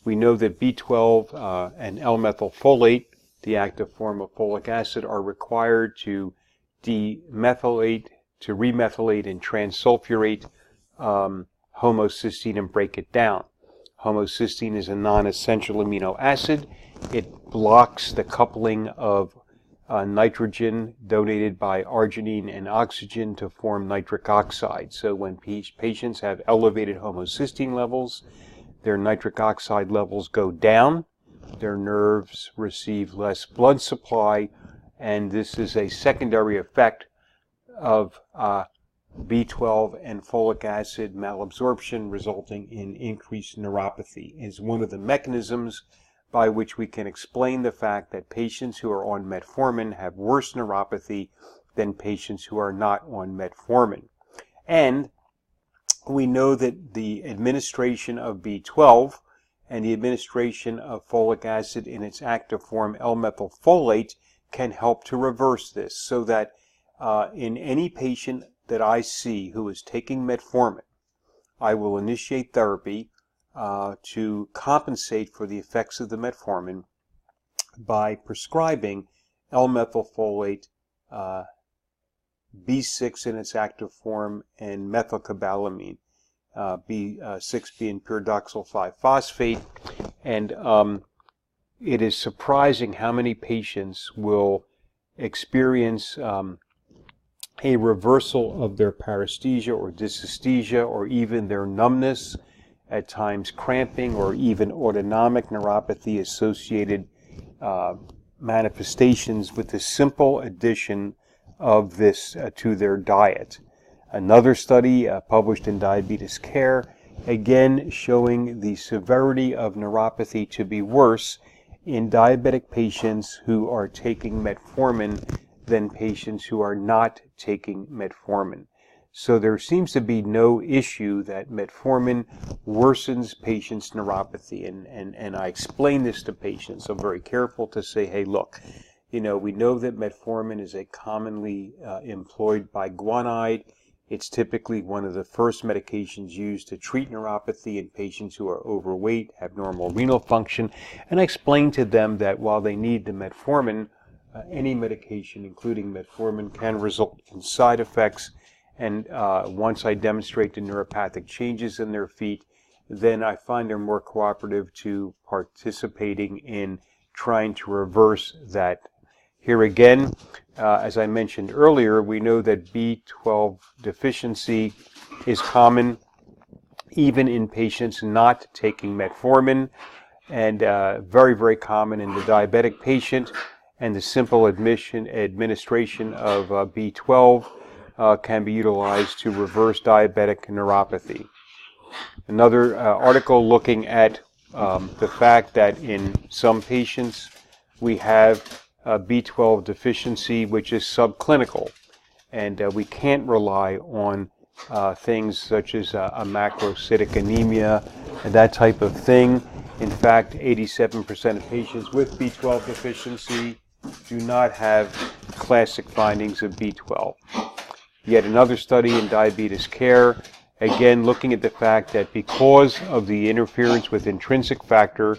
We know that B12 and L-methylfolate, the active form of folic acid, are required to demethylate, to remethylate and transsulfurate homocysteine and break it down. Homocysteine is a non-essential amino acid. It blocks the coupling of nitrogen donated by arginine and oxygen to form nitric oxide. So when patients have elevated homocysteine levels, their nitric oxide levels go down, their nerves receive less blood supply, and this is a secondary effect of B12 and folic acid malabsorption, resulting in increased neuropathy. It's one of the mechanisms by which we can explain the fact that patients who are on metformin have worse neuropathy than patients who are not on metformin. And we know that the administration of B12 and the administration of folic acid in its active form, L-methylfolate, can help to reverse this, so that in any patient that I see who is taking metformin, I will initiate therapy to compensate for the effects of the metformin by prescribing L-methylfolate, B6 in its active form, and methylcobalamin, B6 being pyridoxal 5-phosphate. And it is surprising how many patients will experience a reversal of their paresthesia or dysesthesia, or even their numbness, at times cramping, or even autonomic neuropathy associated manifestations with the simple addition of this to their diet. Another study published in Diabetes Care, again showing the severity of neuropathy to be worse in diabetic patients who are taking metformin than patients who are not taking metformin. So there seems to be no issue that metformin worsens patients' neuropathy. And I explain this to patients. I'm very careful to say, hey, look, we know that metformin is a commonly employed biguanide. It's typically one of the first medications used to treat neuropathy in patients who are overweight, have normal renal function. And I explain to them that while they need the metformin, any medication, including metformin, can result in side effects. And once I demonstrate the neuropathic changes in their feet, then I find they're more cooperative to participating in trying to reverse that. Here again, as I mentioned earlier, we know that B12 deficiency is common even in patients not taking metformin, and very, very common in the diabetic patient. And the simple administration of B12 can be utilized to reverse diabetic neuropathy. Another article looking at the fact that in some patients we have B12 deficiency which is subclinical, and we can't rely on things such as a macrocytic anemia and that type of thing. In fact, 87% of patients with B12 deficiency do not have classic findings of B12. Yet another study in Diabetes Care, again looking at the fact that because of the interference with intrinsic factor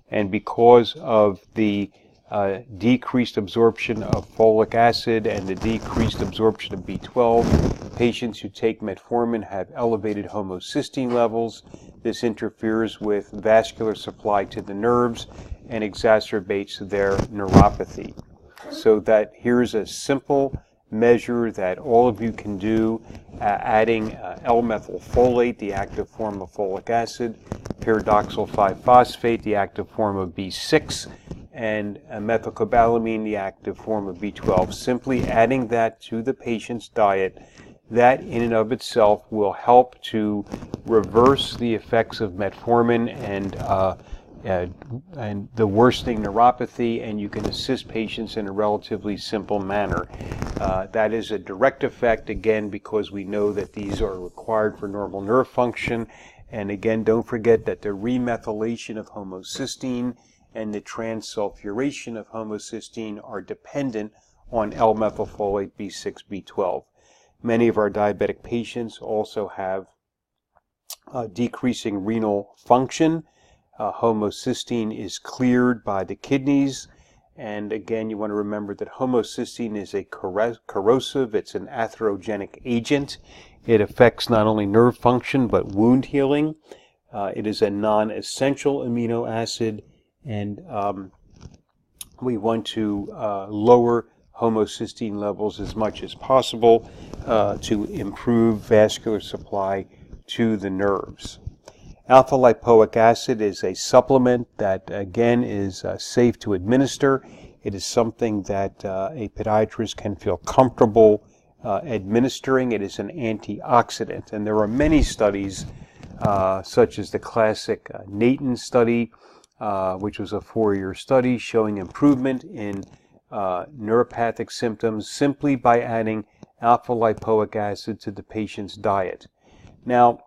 and because of the decreased absorption of folic acid and the decreased absorption of B12, patients who take metformin have elevated homocysteine levels. This interferes with vascular supply to the nerves and exacerbates their neuropathy. So that here's a simple measure that all of you can do, adding L-methylfolate, the active form of folic acid, pyridoxal 5-phosphate, the active form of B6, and methylcobalamin, the active form of B12. Simply adding that to the patient's diet, that in and of itself will help to reverse the effects of metformin and the worsening neuropathy, and you can assist patients in a relatively simple manner. That is a direct effect, again, because we know that these are required for normal nerve function. And again, don't forget that the remethylation of homocysteine and the transsulfuration of homocysteine are dependent on L-methylfolate, B6, B12. Many of our diabetic patients also have decreasing renal function. Homocysteine is cleared by the kidneys. And again, you want to remember that homocysteine is a corrosive, it's an atherogenic agent. It affects not only nerve function but wound healing. It is a non-essential amino acid, and we want to lower homocysteine levels as much as possible to improve vascular supply to the nerves. Alpha-lipoic acid is a supplement that, again, is safe to administer. It is something that a podiatrist can feel comfortable administering. It is an antioxidant, and there are many studies, such as the classic Nathan study, which was a 4-year study showing improvement in neuropathic symptoms simply by adding alpha-lipoic acid to the patient's diet. Now,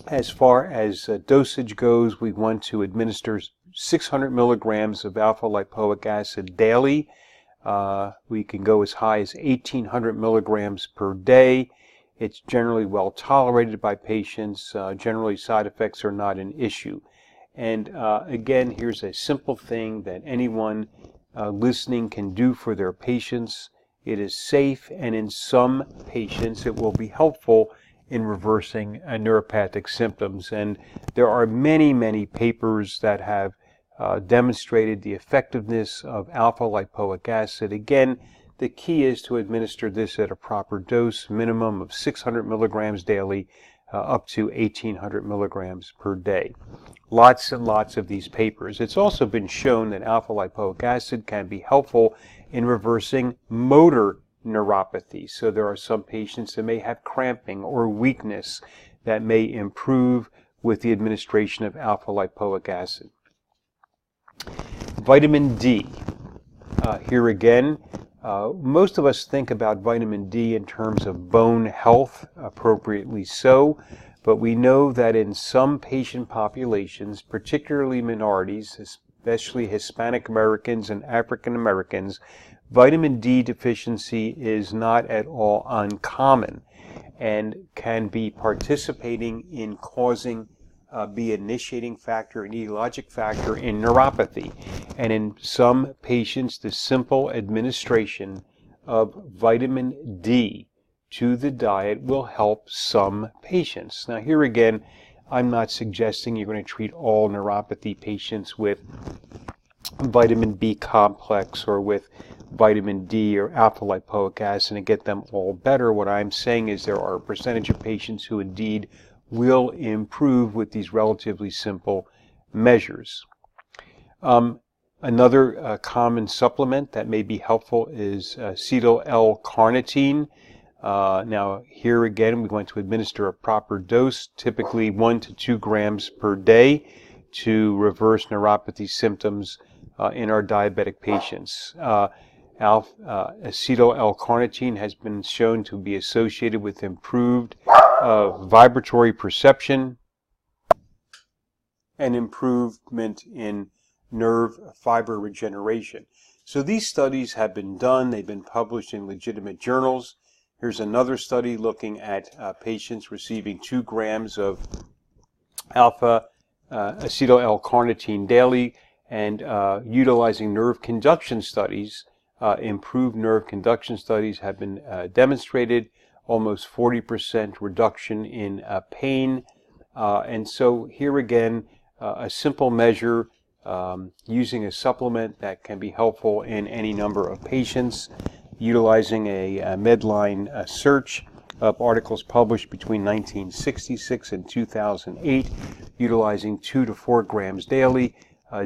as far as dosage goes, we want to administer 600 milligrams of alpha-lipoic acid daily. We can go as high as 1,800 milligrams per day. It's generally well tolerated by patients. Generally, side effects are not an issue. And again, here's a simple thing that anyone listening can do for their patients. It is safe, and in some patients it will be helpful in reversing neuropathic symptoms. And there are many, many papers that have demonstrated the effectiveness of alpha-lipoic acid. Again, the key is to administer this at a proper dose, minimum of 600 milligrams daily, up to 1,800 milligrams per day. Lots and lots of these papers. It's also been shown that alpha-lipoic acid can be helpful in reversing motor neuropathy. So there are some patients that may have cramping or weakness that may improve with the administration of alpha-lipoic acid. Vitamin D. Here again, most of us think about vitamin D in terms of bone health, appropriately so, but we know that in some patient populations, particularly minorities, especially Hispanic Americans and African Americans, vitamin D deficiency is not at all uncommon and can be participating in causing, be an initiating factor, an etiologic factor in neuropathy. And in some patients, the simple administration of vitamin D to the diet will help some patients. Now here again, I'm not suggesting you're going to treat all neuropathy patients with vitamin B complex or with vitamin D or alpha-lipoic acid and get them all better. What I'm saying is there are a percentage of patients who indeed will improve with these relatively simple measures. Another common supplement that may be helpful is acetyl L-carnitine. Now here again, we want to administer a proper dose, typically 1 to 2 grams per day, to reverse neuropathy symptoms in our diabetic patients. Acetyl L-carnitine has been shown to be associated with improved vibratory perception and improvement in nerve fiber regeneration. So these studies have been done. They've been published in legitimate journals. Here's another study looking at patients receiving 2 grams of acetyl L-carnitine daily and utilizing nerve conduction studies. Improved nerve conduction studies have been demonstrated, almost 40% reduction in pain. And so here again, a simple measure using a supplement that can be helpful in any number of patients, utilizing a Medline search of articles published between 1966 and 2008, utilizing 2 to 4 grams daily,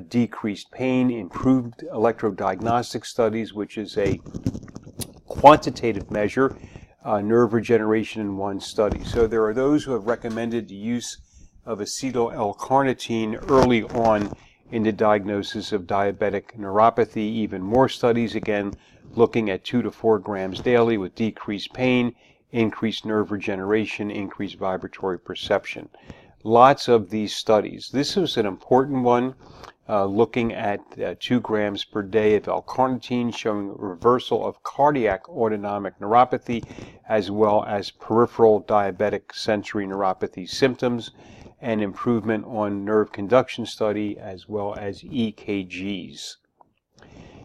decreased pain, improved electrodiagnostic studies, which is a quantitative measure, nerve regeneration in 1 study. So there are those who have recommended the use of acetyl L-carnitine early on in the diagnosis of diabetic neuropathy. Even more studies, again, looking at 2 to 4 grams daily with decreased pain, increased nerve regeneration, increased vibratory perception. Lots of these studies. This was an important one looking at 2 grams per day of L-carnitine, showing reversal of cardiac autonomic neuropathy as well as peripheral diabetic sensory neuropathy symptoms, and improvement on nerve conduction study as well as EKGs.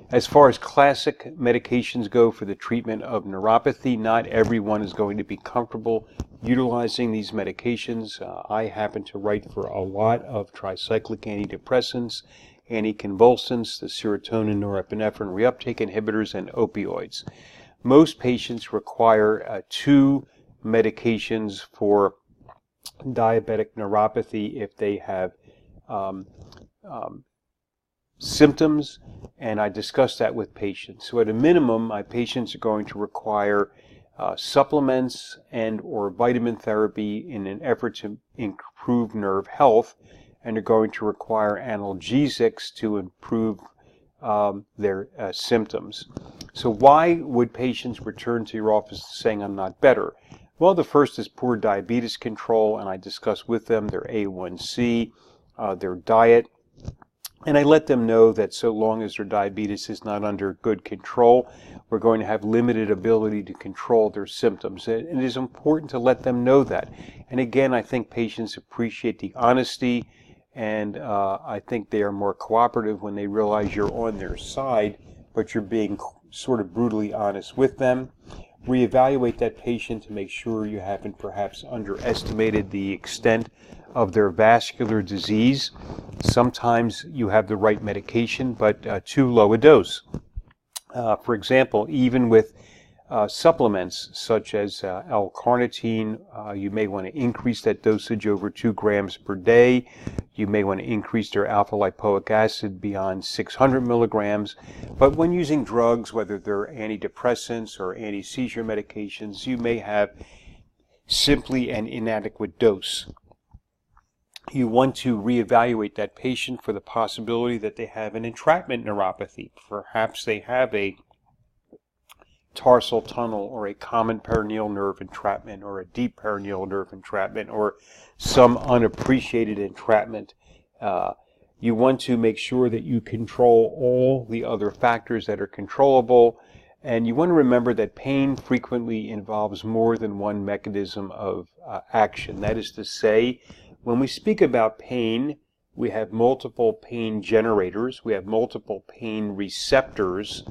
As far as classic medications go for the treatment of neuropathy, not everyone is going to be comfortable utilizing these medications. I happen to write for a lot of tricyclic antidepressants, anticonvulsants, the serotonin norepinephrine reuptake inhibitors, and opioids. Most patients require 2 medications for diabetic neuropathy if they have symptoms, and I discuss that with patients. So at a minimum, my patients are going to require supplements and or vitamin therapy in an effort to improve nerve health, and are going to require analgesics to improve their symptoms. So why would patients return to your office saying I'm not better? Well, the first is poor diabetes control, and I discuss with them their A1C, their diet, and I let them know that so long as their diabetes is not under good control, we're going to have limited ability to control their symptoms. And it is important to let them know that. And again, I think patients appreciate the honesty, and I think they are more cooperative when they realize you're on their side, but you're being sort of brutally honest with them. Reevaluate that patient to make sure you haven't perhaps underestimated the extent of their vascular disease. Sometimes you have the right medication, but too low a dose. For example, even with supplements such as L-carnitine, you may want to increase that dosage over 2 grams per day. You may want to increase their alpha-lipoic acid beyond 600 milligrams. But when using drugs, whether they're antidepressants or anti-seizure medications, you may have simply an inadequate dose. You want to reevaluate that patient for the possibility that they have an entrapment neuropathy. Perhaps they have a tarsal tunnel or a common peroneal nerve entrapment or a deep peroneal nerve entrapment or some unappreciated entrapment. You want to make sure that you control all the other factors that are controllable, and you want to remember that pain frequently involves more than one mechanism of action. That is to say, when we speak about pain, we have multiple pain generators, we have multiple pain receptors,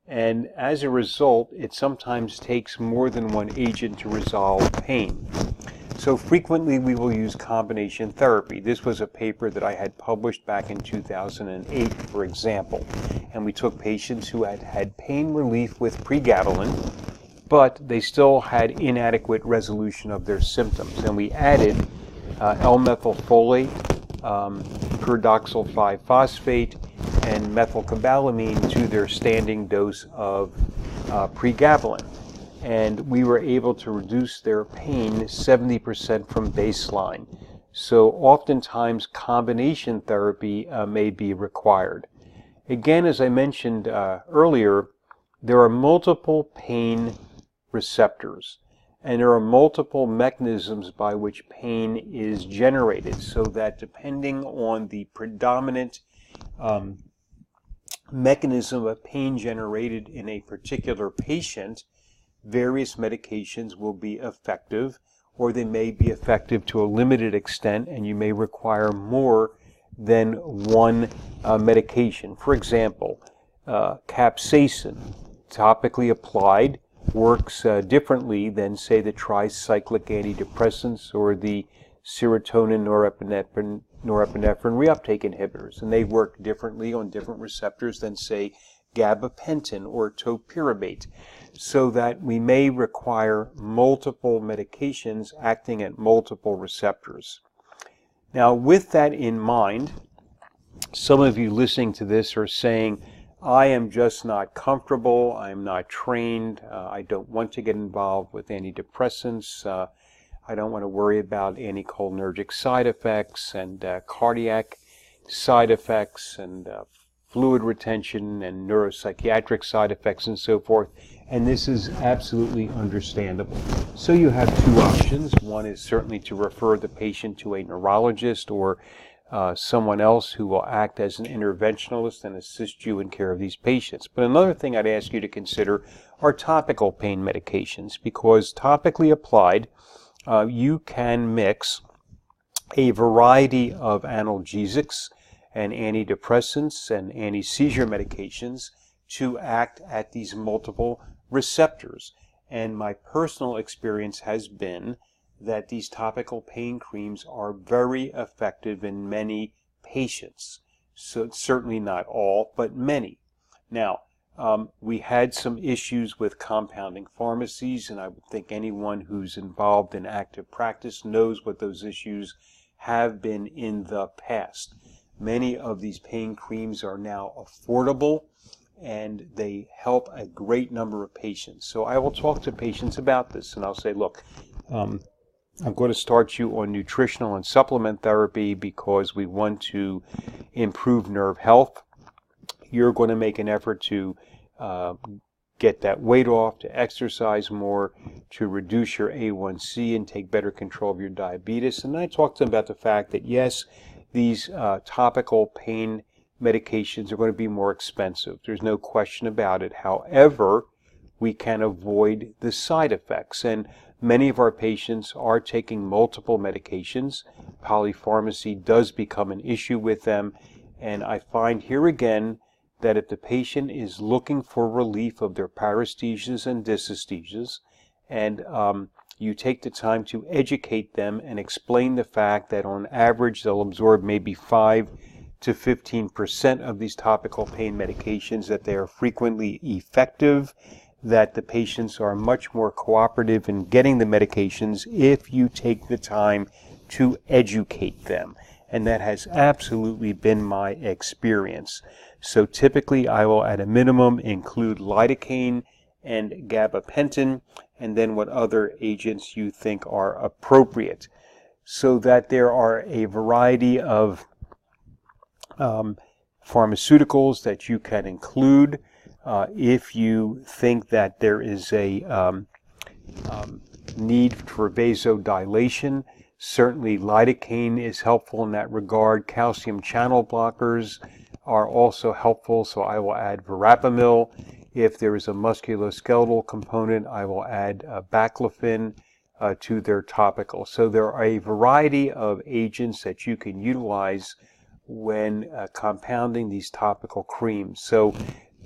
and as a result, it sometimes takes more than one agent to resolve pain. So frequently we will use combination therapy. This was a paper that I had published back in 2008, for example, and we took patients who had had pain relief with pregabalin, but they still had inadequate resolution of their symptoms, and we added L-methylfolate, pyridoxal 5-phosphate, and methylcobalamin to their standing dose of pregabalin. And we were able to reduce their pain 70% from baseline. So oftentimes combination therapy may be required. Again, as I mentioned earlier, there are multiple pain receptors, and there are multiple mechanisms by which pain is generated, so that depending on the predominant mechanism of pain generated in a particular patient, various medications will be effective, or they may be effective to a limited extent, and you may require more than one medication. For example, capsaicin, topically applied, works differently than, say, the tricyclic antidepressants or the serotonin norepinephrine reuptake inhibitors, and they work differently on different receptors than, say, gabapentin or topiramate, so that we may require multiple medications acting at multiple receptors. Now, with that in mind, some of you listening to this are saying, I am just not comfortable, I'm not trained, I don't want to get involved with antidepressants, I don't want to worry about anticholinergic side effects and cardiac side effects and fluid retention and neuropsychiatric side effects and so forth. And this is absolutely understandable. So you have two options. One is certainly to refer the patient to a neurologist or someone else who will act as an interventionalist and assist you in care of these patients. But another thing I'd ask you to consider are topical pain medications, because topically applied, you can mix a variety of analgesics and antidepressants and anti-seizure medications to act at these multiple receptors. And my personal experience has been that these topical pain creams are very effective in many patients. So certainly not all, but many. Now, we had some issues with compounding pharmacies, and I would think anyone who's involved in active practice knows what those issues have been in the past. Many of these pain creams are now affordable, and they help a great number of patients. So I will talk to patients about this, and I'll say, look, I'm going to start you on nutritional and supplement therapy because we want to improve nerve health. You're going to make an effort to get that weight off, to exercise more, to reduce your A1C and take better control of your diabetes. And I talked to them about the fact that, yes, these topical pain medications are going to be more expensive. There's no question about it. However, we can avoid the side effects. And many of our patients are taking multiple medications. Polypharmacy does become an issue with them. And I find here again that if the patient is looking for relief of their paresthesias and dysesthesias, and you take the time to educate them and explain the fact that on average they'll absorb maybe 5 to 15% of these topical pain medications, that they are frequently effective, that the patients are much more cooperative in getting the medications if you take the time to educate them. And that has absolutely been my experience. So typically I will at a minimum include lidocaine and gabapentin, and then what other agents you think are appropriate, so that there are a variety of pharmaceuticals that you can include if you think that there is a need for vasodilation. Certainly lidocaine is helpful in that regard. Calcium channel blockers are also helpful, so I will add verapamil. If there is a musculoskeletal component, I will add baclofen to their topical. So there are a variety of agents that you can utilize when compounding these topical creams. So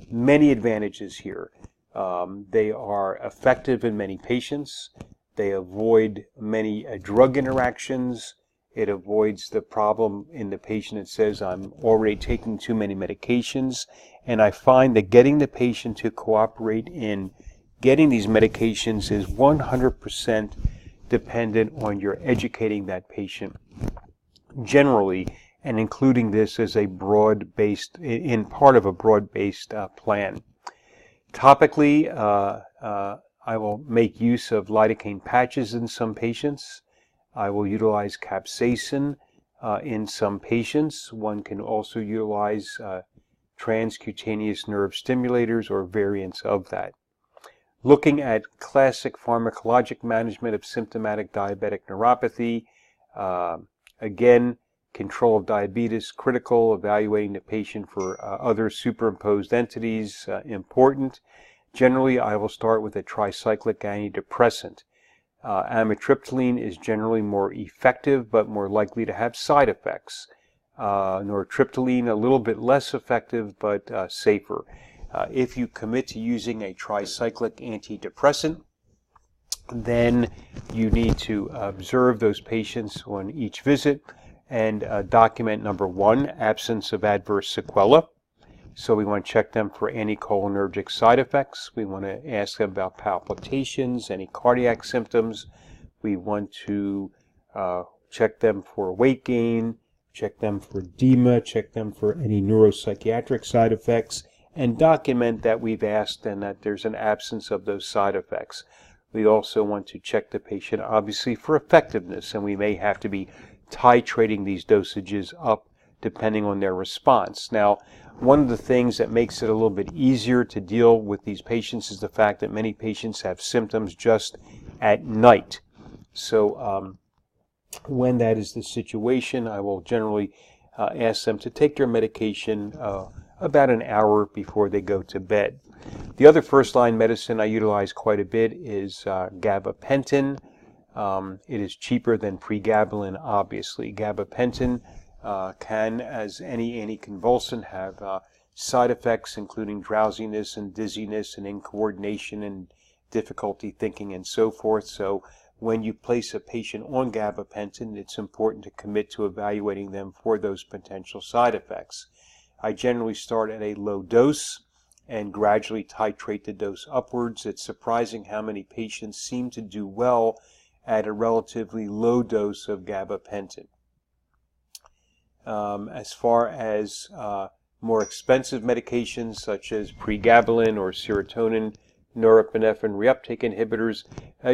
many advantages here. They are effective in many patients. They avoid many drug interactions. It avoids the problem in the patient that says, I'm already taking too many medications. And I find that getting the patient to cooperate in getting these medications is 100% dependent on your educating that patient generally, and including this as a broad-based, in part of a broad-based plan. Topically, I will make use of lidocaine patches in some patients. I will utilize capsaicin in some patients. One can also utilize transcutaneous nerve stimulators or variants of that. Looking at classic pharmacologic management of symptomatic diabetic neuropathy, again, control of diabetes critical, evaluating the patient for other superimposed entities important. Generally, I will start with a tricyclic antidepressant. Amitriptyline is generally more effective but more likely to have side effects. Nortriptyline a little bit less effective but safer. If you commit to using a tricyclic antidepressant, then you need to observe those patients on each visit and document, number one, absence of adverse sequelae. So we want to check them for anticholinergic side effects. We want to ask them about palpitations, any cardiac symptoms. We want to check them for weight gain, check them for edema, check them for any neuropsychiatric side effects, and document that we've asked and that there's an absence of those side effects. We also want to check the patient, obviously, for effectiveness, and we may have to be titrating these dosages up depending on their response. Now, one of the things that makes it a little bit easier to deal with these patients is the fact that many patients have symptoms just at night. So when that is the situation, I will generally ask them to take their medication about an hour before they go to bed. The other first-line medicine I utilize quite a bit is gabapentin. It is cheaper than pregabalin, obviously. Gabapentin can, as any anticonvulsant, have side effects including drowsiness and dizziness and incoordination and difficulty thinking and so forth. So when you place a patient on gabapentin, it's important to commit to evaluating them for those potential side effects. I generally start at a low dose and gradually titrate the dose upwards. It's surprising how many patients seem to do well at a relatively low dose of gabapentin. As far as more expensive medications such as pregabalin or serotonin norepinephrine reuptake inhibitors,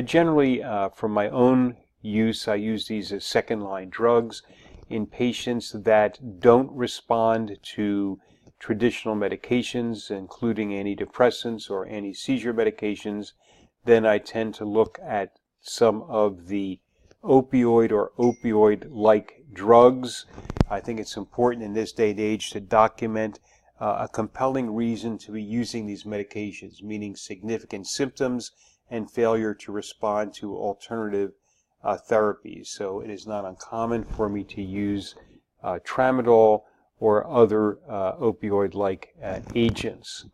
generally from my own use, I use these as second-line drugs in patients that don't respond to traditional medications, including antidepressants or anti-seizure medications. Then I tend to look at some of the opioid or opioid-like drugs. I think it's important in this day and age to document a compelling reason to be using these medications, meaning significant symptoms and failure to respond to alternative therapies. So it is not uncommon for me to use tramadol or other opioid-like agents.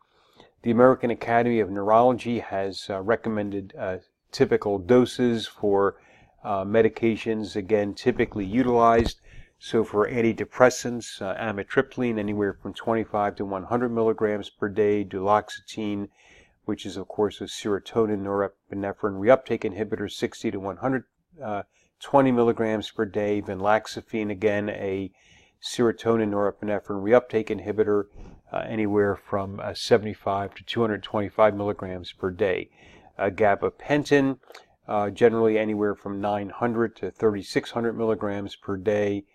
The American Academy of Neurology has recommended typical doses for medications, again, typically utilized. So for antidepressants, amitriptyline, anywhere from 25 to 100 milligrams per day, duloxetine, which is of course a serotonin norepinephrine reuptake inhibitor, 60 to 120 milligrams per day, venlafaxine, again a serotonin norepinephrine reuptake inhibitor, anywhere from 75 to 225 milligrams per day. Gabapentin, generally anywhere from 900 to 3600 milligrams per day.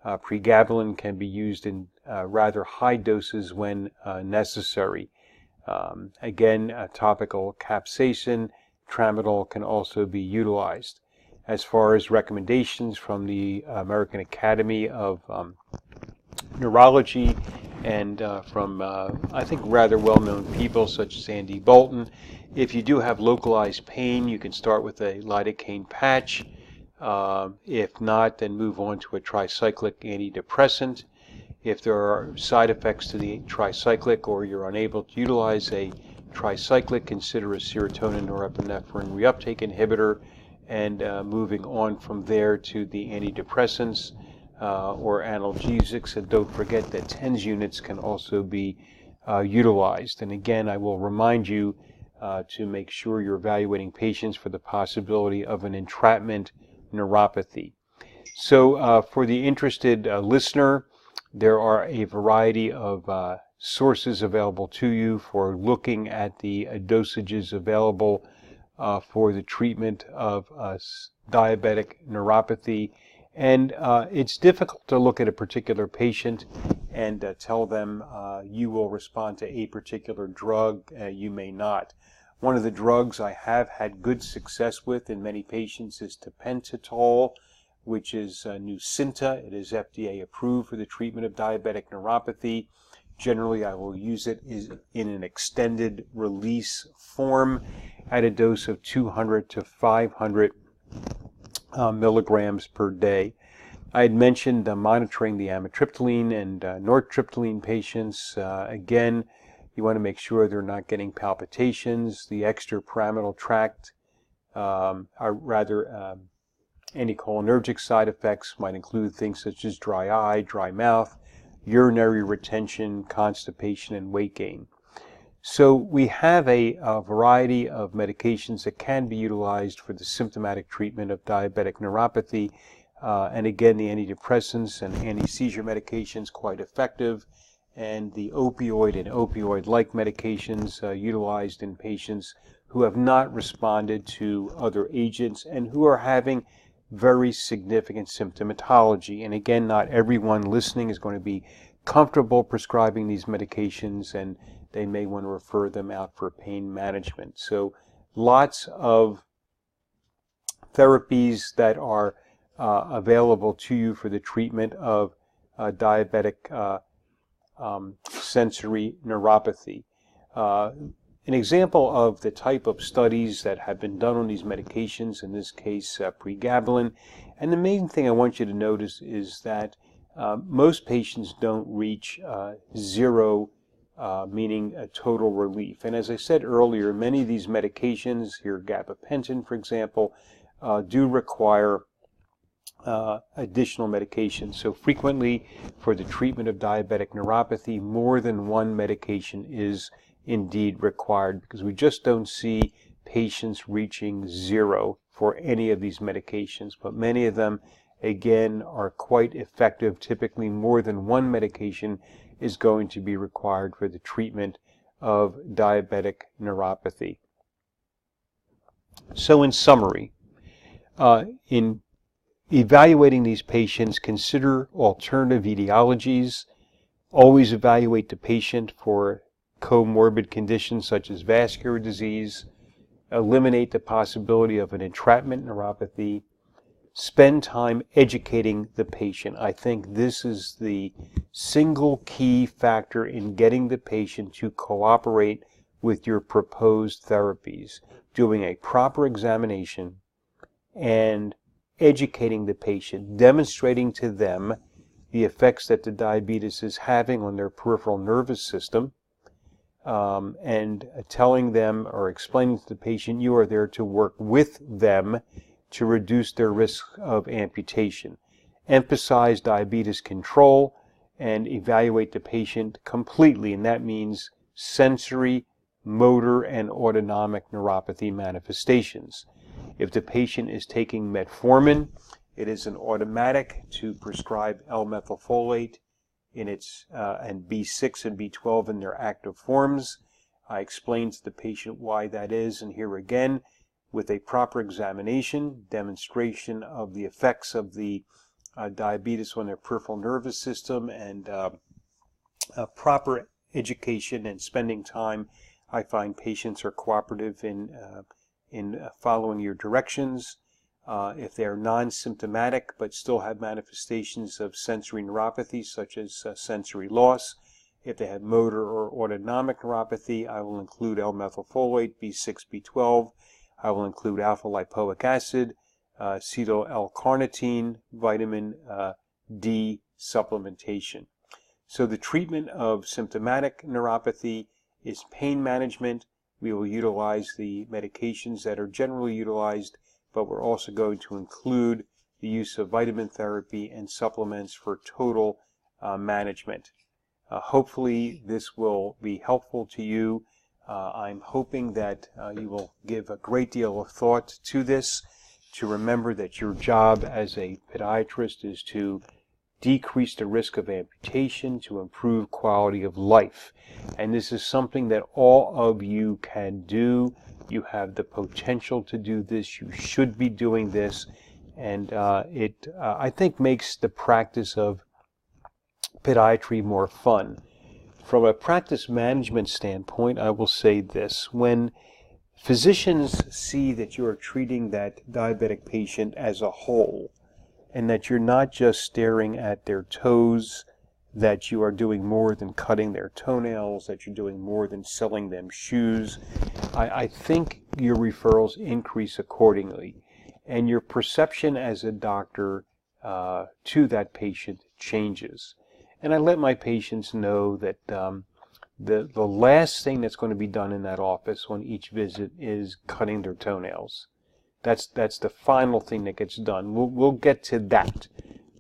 Pregabalin can be used in rather high doses when necessary. Again, topical capsaicin, tramadol can also be utilized. As far as recommendations from the American Academy of Neurology and from, I think, rather well-known people such as Andy Bolton, if you do have localized pain, you can start with a lidocaine patch. If not, then move on to a tricyclic antidepressant. If there are side effects to the tricyclic or you're unable to utilize a tricyclic, consider a serotonin norepinephrine reuptake inhibitor, and moving on from there to the antidepressants or analgesics. And don't forget that TENS units can also be utilized. And again, I will remind you to make sure you're evaluating patients for the possibility of an entrapment neuropathy. So for the interested listener, there are a variety of sources available to you for looking at the dosages available for the treatment of diabetic neuropathy. And it's difficult to look at a particular patient and tell them you will respond to a particular drug, you may not. One of the drugs I have had good success with in many patients is tapentadol, which is Nucynta. It is FDA approved for the treatment of diabetic neuropathy. Generally, I will use it in an extended release form at a dose of 200 to 500 milligrams per day. I had mentioned monitoring the amitriptyline and nortriptyline patients. Again, you want to make sure they're not getting palpitations. The extrapyramidal tract, anticholinergic side effects might include things such as dry eye, dry mouth, urinary retention, constipation, and weight gain. So we have a variety of medications that can be utilized for the symptomatic treatment of diabetic neuropathy. And again, the antidepressants and anti-seizure medications quite effective. And the opioid and opioid-like medications utilized in patients who have not responded to other agents and who are having very significant symptomatology. And again, not everyone listening is going to be comfortable prescribing these medications, and they may want to refer them out for pain management. So lots of therapies that are available to you for the treatment of diabetic sensory neuropathy. An example of the type of studies that have been done on these medications, in this case pregabalin, and the main thing I want you to notice is that most patients don't reach zero, meaning a total relief. And as I said earlier, many of these medications, here gabapentin for example, do require additional medication. So frequently for the treatment of diabetic neuropathy, more than one medication is indeed required, because we just don't see patients reaching zero for any of these medications. But many of them, again, are quite effective. Typically more than one medication is going to be required for the treatment of diabetic neuropathy. So in summary, in evaluating these patients, consider alternative etiologies. Always evaluate the patient for comorbid conditions such as vascular disease. Eliminate the possibility of an entrapment neuropathy. Spend time educating the patient. I think this is the single key factor in getting the patient to cooperate with your proposed therapies. Doing a proper examination and educating the patient, demonstrating to them the effects that the diabetes is having on their peripheral nervous system, and telling them or explaining to the patient you are there to work with them to reduce their risk of amputation. Emphasize diabetes control and evaluate the patient completely, and that means sensory, motor, and autonomic neuropathy manifestations. If the patient is taking metformin, it is an automatic to prescribe L-methylfolate in its and B6 and B12 in their active forms. I explained to the patient why that is, and here again, with a proper examination, demonstration of the effects of the diabetes on their peripheral nervous system, and proper education and spending time, I find patients are cooperative in following your directions. If they are non-symptomatic but still have manifestations of sensory neuropathy, such as sensory loss, if they have motor or autonomic neuropathy, I will include L-methylfolate, B6, B12. I will include alpha-lipoic acid, acetyl L-carnitine, vitamin D supplementation. So the treatment of symptomatic neuropathy is pain management. We will utilize the medications that are generally utilized, but we're also going to include the use of vitamin therapy and supplements for total management. Hopefully this will be helpful to you. I'm hoping that you will give a great deal of thought to this, to remember that your job as a podiatrist is to decrease the risk of amputation, to improve quality of life. And this is something that all of you can do. You have the potential to do this. You should be doing this. And it, I think, makes the practice of podiatry more fun. From a practice management standpoint, I will say this. When physicians see that you are treating that diabetic patient as a whole, and that you're not just staring at their toes, that you are doing more than cutting their toenails, that you're doing more than selling them shoes, I think your referrals increase accordingly. And your perception as a doctor to that patient changes. And I let my patients know that the last thing that's going to be done in that office on each visit is cutting their toenails. That's the final thing that gets done. We'll get to that.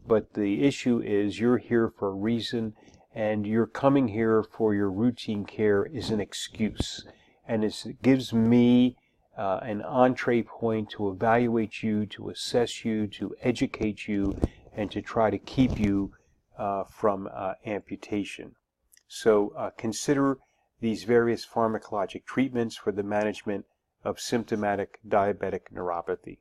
But the issue is you're here for a reason, and you're coming here for your routine care is an excuse. And it gives me an entree point to evaluate you, to assess you, to educate you, and to try to keep you from amputation. So consider these various pharmacologic treatments for the management of symptomatic diabetic neuropathy.